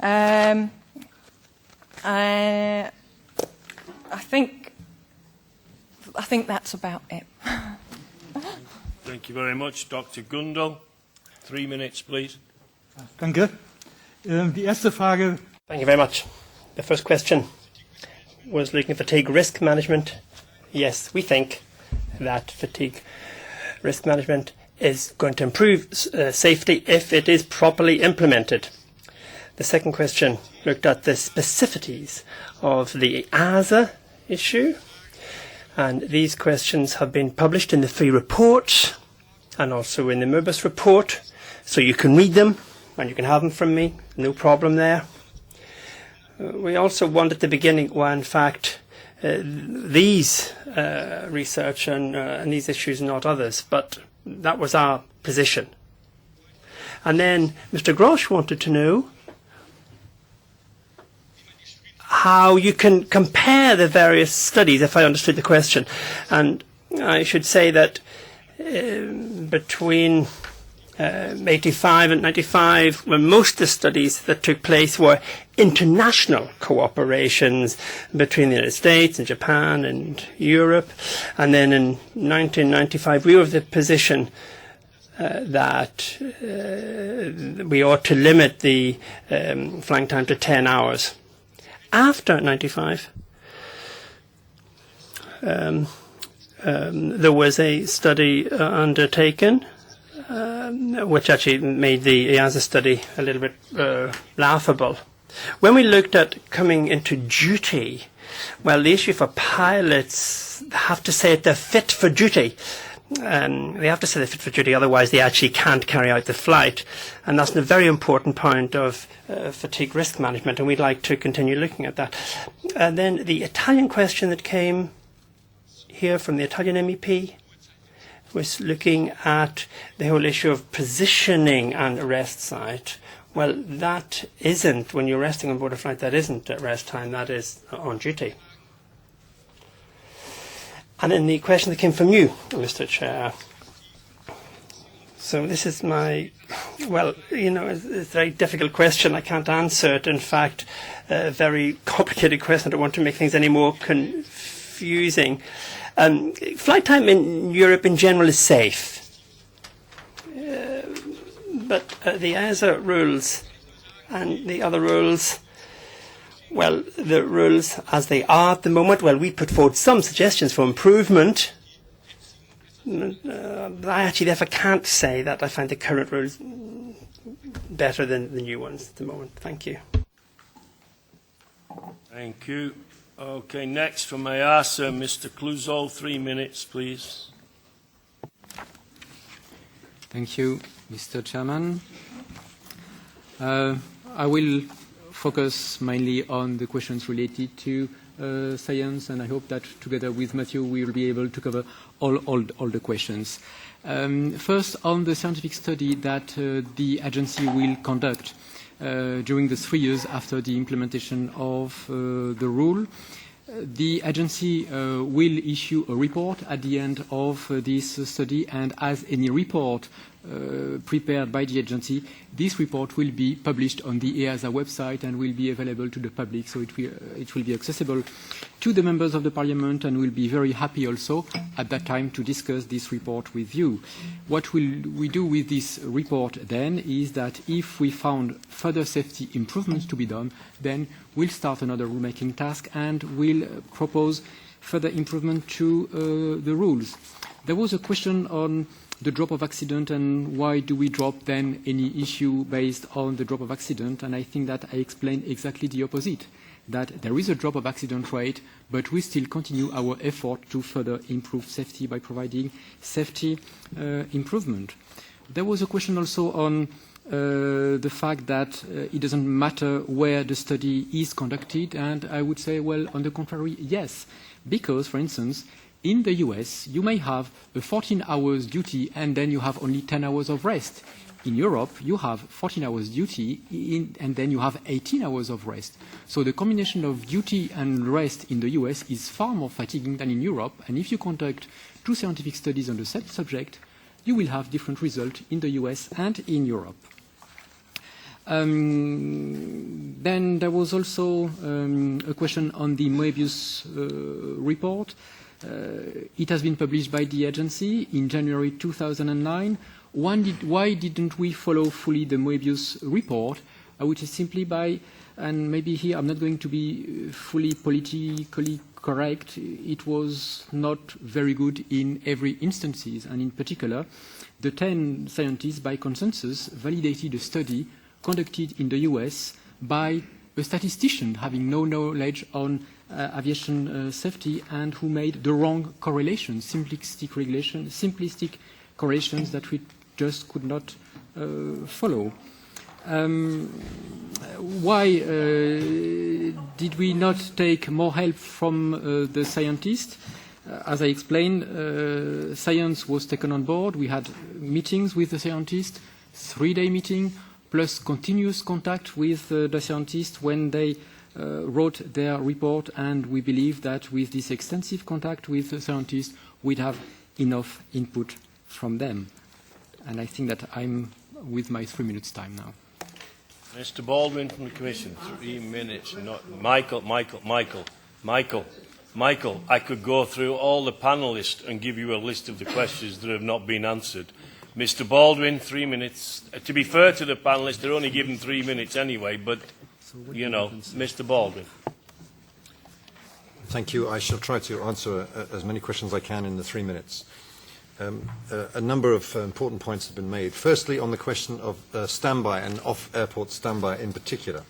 I think that's about it. Thank you very much, Dr. Gundel. 3 minutes, please. Danke. Die erste Frage. Thank you very much. The first question. was looking at fatigue risk management. Yes, we think that fatigue risk management is going to improve safety if it is properly implemented. The second question looked at the specificities of the EASA issue, and these questions have been published in the free report and also in the MEPs report, so you can read them and you can have them from me, no problem there. We also wanted at the beginning, well, in fact, these research and these issues, not others, but that was our position. And then Mr. Grosch wanted to know how you can compare the various studies, if I understood the question. And I should say that between 85 and 95, when most of the studies that took place were international cooperations between the United States and Japan and Europe. And then in 1995, we were of the position that we ought to limit the flying time to 10 hours. After 95, there was a study undertaken which actually made the EASA study a little bit laughable. When we looked at coming into duty, well, the issue for pilots, they have to say that they're fit for duty. They have to say they're fit for duty, otherwise they actually can't carry out the flight. And that's a very important point of fatigue risk management, and we'd like to continue looking at that. And then the Italian question that came here from the Italian MEP was looking at the whole issue of positioning and rest site. Well, that isn't, when you're resting on board a flight, that isn't at rest time, that is on duty. And then the question that came from you, Mr. Chair. So this is my, well, you know, it's a very difficult question. I can't answer it. In fact, a very complicated question. I don't want to make things any more confusing. Flight time in Europe in general is safe. But the EASA rules and the other rules, well, the rules as they are at the moment, well, we put forward some suggestions for improvement. I actually therefore can't say that I find the current rules better than the new ones at the moment. Thank you. Thank you. Okay, next from IACA, Mr. Cluseau, 3 minutes, please. Thank you, Mr. Chairman. I will focus mainly on the questions related to science, and I hope that together with Matthew we will be able to cover all the questions. First, on the scientific study that the agency will conduct during the 3 years after the implementation of the rule. The agency will issue a report at the end of this study, and as any report prepared by the agency, this report will be published on the EASA website and will be available to the public, so it will be accessible to the members of the Parliament, and we'll be very happy also at that time to discuss this report with you. What will we do with this report then is that if we found further safety improvements to be done, then we'll start another rulemaking task and we'll propose further improvement to the rules. There was a question on the drop of accident and why do we drop then any issue based on the drop of accident, and I think that I explained exactly the opposite, that there is a drop of accident rate, but we still continue our effort to further improve safety by providing safety improvement. There was a question also on the fact that it doesn't matter where the study is conducted, and I would say, well, on the contrary, yes, because, for instance, in the US, you may have a 14 hours duty and then you have only 10 hours of rest. In Europe, you have 14 hours duty and then you have 18 hours of rest. So the combination of duty and rest in the US is far more fatiguing than in Europe, and if you conduct 2 scientific studies on the same subject, you will have different results in the US and in Europe. Then there was also a question on the Moebius report. It has been published by the agency in January 2009. Why didn't we follow fully the Moebius report? I would say simply by and maybe here I'm not going to be fully politically correct, it was not very good in every instances, and in particular, the 10 scientists by consensus validated a study conducted in the US by a statistician having no knowledge on aviation safety and who made the wrong correlations, simplistic correlations that we just could not follow. Why did we not take more help from the scientists? As I explained, science was taken on board. We had meetings with the scientists, 3-day meeting, plus continuous contact with the scientists when they wrote their report, and we believe that with this extensive contact with the scientists, we'd have enough input from them. And I think that I'm with my 3 minutes time now. Mr. Baldwin from the Commission, 3 minutes. Michael, I could go through all the panellists and give you a list of the questions that have not been answered. Mr. Baldwin, 3 minutes. To be fair to the panellists, they're only given 3 minutes anyway, but, you know, Mr. Baldwin. Thank you. I shall try to answer as many questions as I can in the 3 minutes. A number of important points have been made. Firstly, on the question of standby and off-airport standby in particular.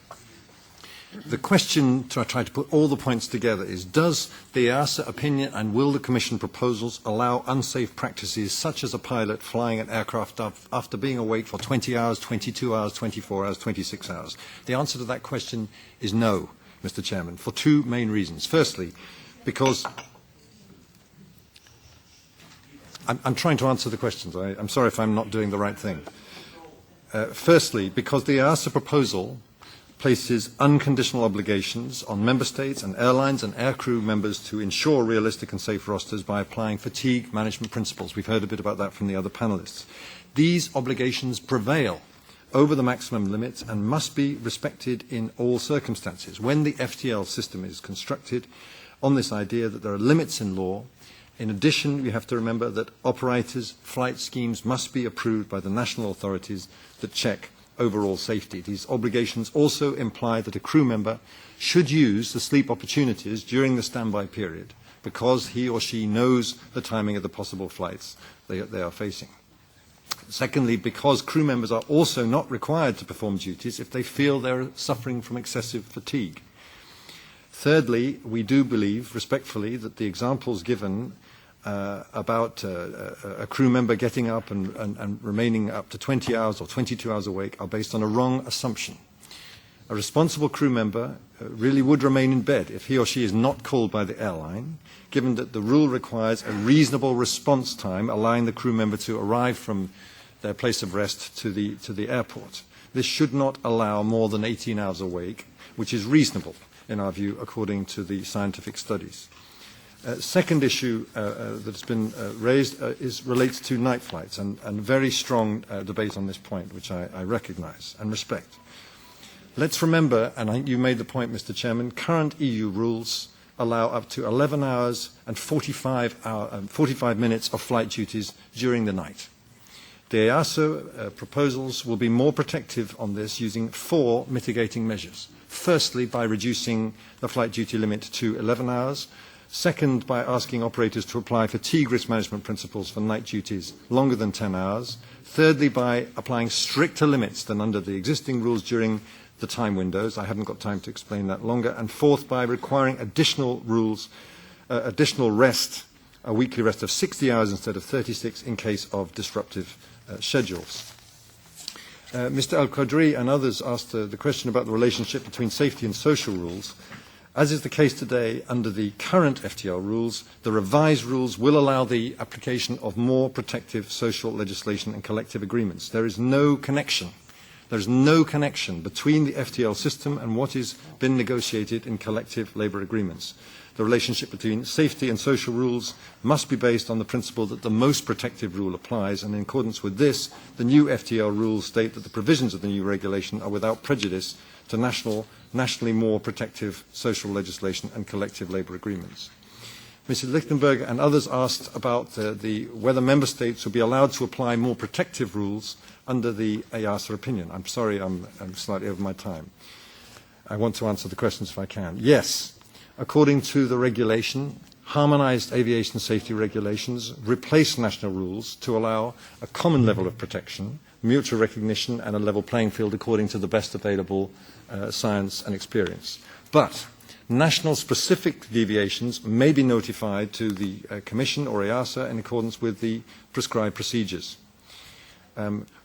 The question, to try to put all the points together, is does the EASA opinion and will the Commission proposals allow unsafe practices such as a pilot flying an aircraft after being awake for 20 hours, 22 hours, 24 hours, 26 hours? The answer to that question is no, Mr. Chairman, for 2 main reasons. Firstly, because I'm trying to answer the questions. I'm sorry if I'm not doing the right thing. Firstly, because the EASA proposal places unconditional obligations on member states and airlines and aircrew members to ensure realistic and safe rosters by applying fatigue management principles. We've heard a bit about that from the other panellists. These obligations prevail over the maximum limits and must be respected in all circumstances. When the FTL system is constructed on this idea that there are limits in law, in addition, we have to remember that operators' flight schemes must be approved by the national authorities that check overall safety. These obligations also imply that a crew member should use the sleep opportunities during the standby period because he or she knows the timing of the possible flights they are facing. Secondly, because crew members are also not required to perform duties if they feel they're suffering from excessive fatigue. Thirdly, we do believe, respectfully, that the examples given about a crew member getting up and remaining up to 20 hours or 22 hours awake are based on a wrong assumption. A responsible crew member really would remain in bed if he or she is not called by the airline, given that the rule requires a reasonable response time, allowing the crew member to arrive from their place of rest to the airport. This should not allow more than 18 hours awake, which is reasonable, in our view, according to the scientific studies. Second issue that's been raised relates to night flights, and very strong debate on this point, which I recognise and respect. Let's remember, and I think you made the point, Mr. Chairman, current EU rules allow up to 11 hours and 45 minutes of flight duties during the night. The EASA proposals will be more protective on this using 4 mitigating measures. Firstly, by reducing the flight duty limit to 11 hours. Second, by asking operators to apply fatigue risk management principles for night duties longer than 10 hours. Thirdly, by applying stricter limits than under the existing rules during the time windows. I haven't got time to explain that longer. And fourth, by requiring additional rules, additional rest, a weekly rest of 60 hours instead of 36 in case of disruptive schedules. Mr. Al-Khadraoui and others asked the question about the relationship between safety and social rules. As is the case today, under the current FTL rules, the revised rules will allow the application of more protective social legislation and collective agreements. There is no connection. There is no connection between the FTL system and what has been negotiated in collective labour agreements. The relationship between safety and social rules must be based on the principle that the most protective rule applies, and in accordance with this, the new FTL rules state that the provisions of the new regulation are without prejudice to nationally more protective social legislation and collective labour agreements. Mrs. Lichtenberger and others asked about whether member states will be allowed to apply more protective rules under the EASA opinion. I'm sorry, I'm slightly over my time. I want to answer the questions if I can. Yes, according to the regulation, harmonised aviation safety regulations replace national rules to allow a common level of protection, mutual recognition and a level playing field according to the best available science and experience. But national specific deviations may be notified to the Commission or EASA in accordance with the prescribed procedures.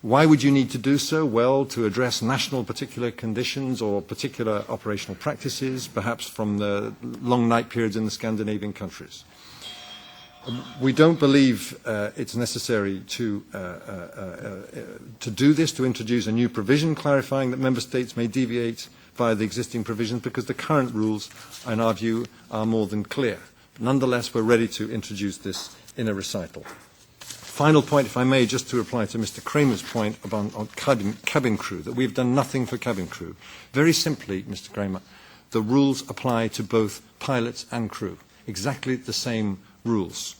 Why would you need to do so? Well, to address national particular conditions or particular operational practices, perhaps from the long night periods in the Scandinavian countries. We don't believe it's necessary to do this, to introduce a new provision clarifying that Member States may deviate via the existing provisions, because the current rules, in our view, are more than clear. Nonetheless, we're ready to introduce this in a recital. Final point, if I may, just to reply to Mr. Kramer's point about on cabin crew, that we've done nothing for cabin crew. Very simply, Mr. Kramer, the rules apply to both pilots and crew, exactly the same rules.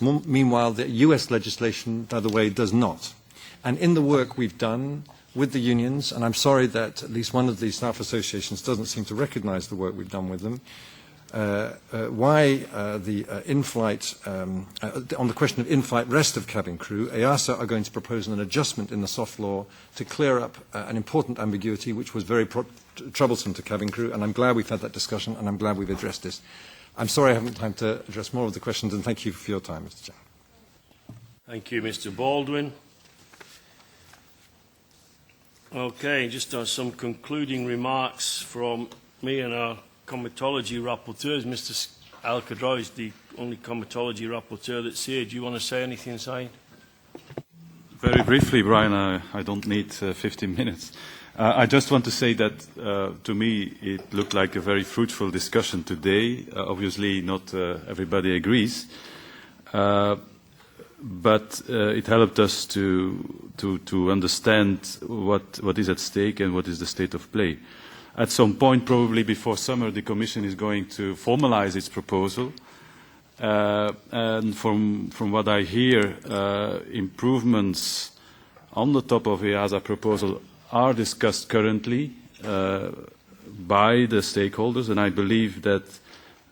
Meanwhile, the US legislation, by the way, does not. And in the work we've done with the unions, and I'm sorry that at least one of the staff associations doesn't seem to recognize the work we've done with them, the in-flight, on the question of in-flight rest of cabin crew, EASA are going to propose an adjustment in the soft law to clear up an important ambiguity which was very troublesome to cabin crew, and I'm glad we've had that discussion and I'm glad we've addressed this. I'm sorry I haven't time to address more of the questions, and thank you for your time, Mr. Chairman. Thank you, Mr. Baldwin. Okay, just some concluding remarks from me and our comitology rapporteurs. Mr. Khadraoui is the only comitology rapporteur that's here. Do you want to say anything, Said? Very briefly, Brian, I don't need 15 minutes. I just want to say that, to me, it looked like a very fruitful discussion today. Obviously, not everybody agrees, but it helped us to understand what is at stake and what is the state of play. At some point, probably before summer, the Commission is going to formalize its proposal. And from what I hear, improvements on the top of EASA proposal are discussed currently by the stakeholders, and I believe that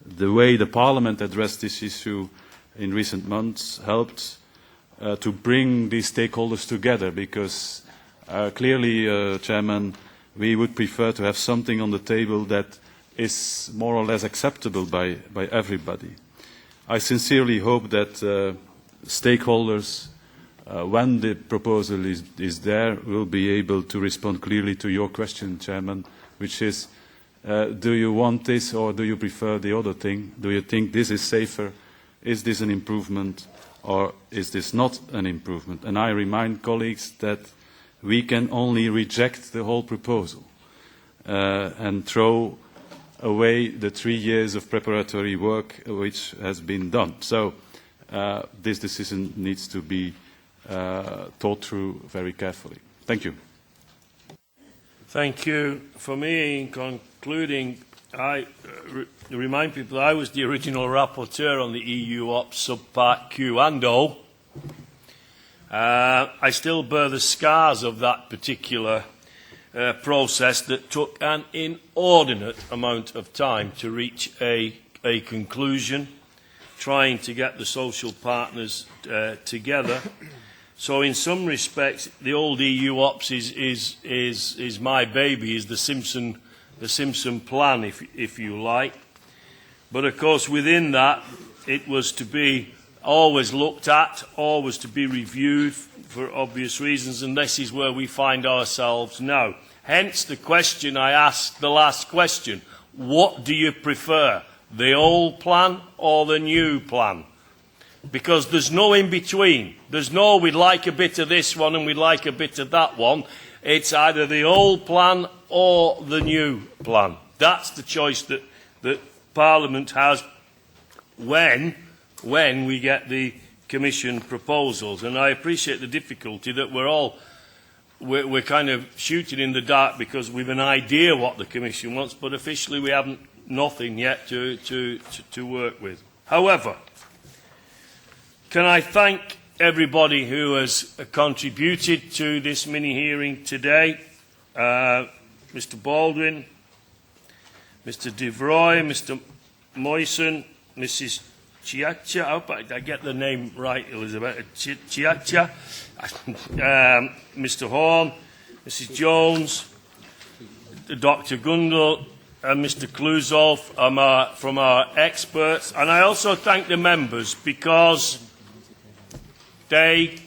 the way the Parliament addressed this issue in recent months helped to bring these stakeholders together, because clearly, Chairman, we would prefer to have something on the table that is more or less acceptable by everybody. I sincerely hope that stakeholders, when the proposal is there, will be able to respond clearly to your question, Chairman, which is, do you want this or do you prefer the other thing? Do you think this is safer? Is this an improvement or is this not an improvement? And I remind colleagues that we can only reject the whole proposal and throw away the 3 years of preparatory work which has been done. So this decision needs to be thought through very carefully. Thank you. Thank you. For me, in concluding, I remind people I was the original rapporteur on the EU Ops Subpart Q and O. I still bear the scars of that particular process that took an inordinate amount of time to reach a conclusion, trying to get the social partners together. So in some respects, the old EU Ops is my baby, is the Simpson plan, if you like. But of course, within that, it was to be always looked at, always to be reviewed for obvious reasons, and this is where we find ourselves now. Hence the question I asked, the last question, what do you prefer, the old plan or the new plan? Because there's no in-between. There's no we'd like a bit of this one and we'd like a bit of that one. It's either the old plan or the new plan. That's the choice that Parliament has when we get the Commission proposals. And I appreciate the difficulty that we're kind of shooting in the dark because we've an idea what the Commission wants, but officially we haven't nothing yet to work with. However, can I thank everybody who has contributed to this mini-hearing today? Mr. Baldwin, Mr. Vroey, Mr. Moisin, Mrs. Chicca, I hope I get the name right, Elizabeth, Chicca, Mr. Horne, Mrs. Jones, Dr. Gundel, and Mr. Cluseau from our experts. And I also thank the members because they,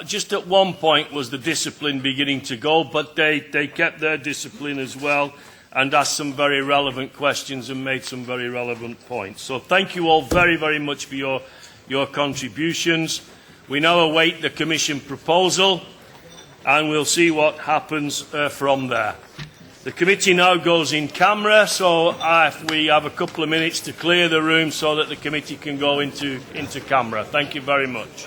just at one point was the discipline beginning to go, but they kept their discipline as well and asked some very relevant questions and made some very relevant points. So thank you all very, very much for your contributions. We now await the Commission proposal and we'll see what happens from there. The committee now goes in camera, so we have a couple of minutes to clear the room so that the committee can go into camera. Thank you very much.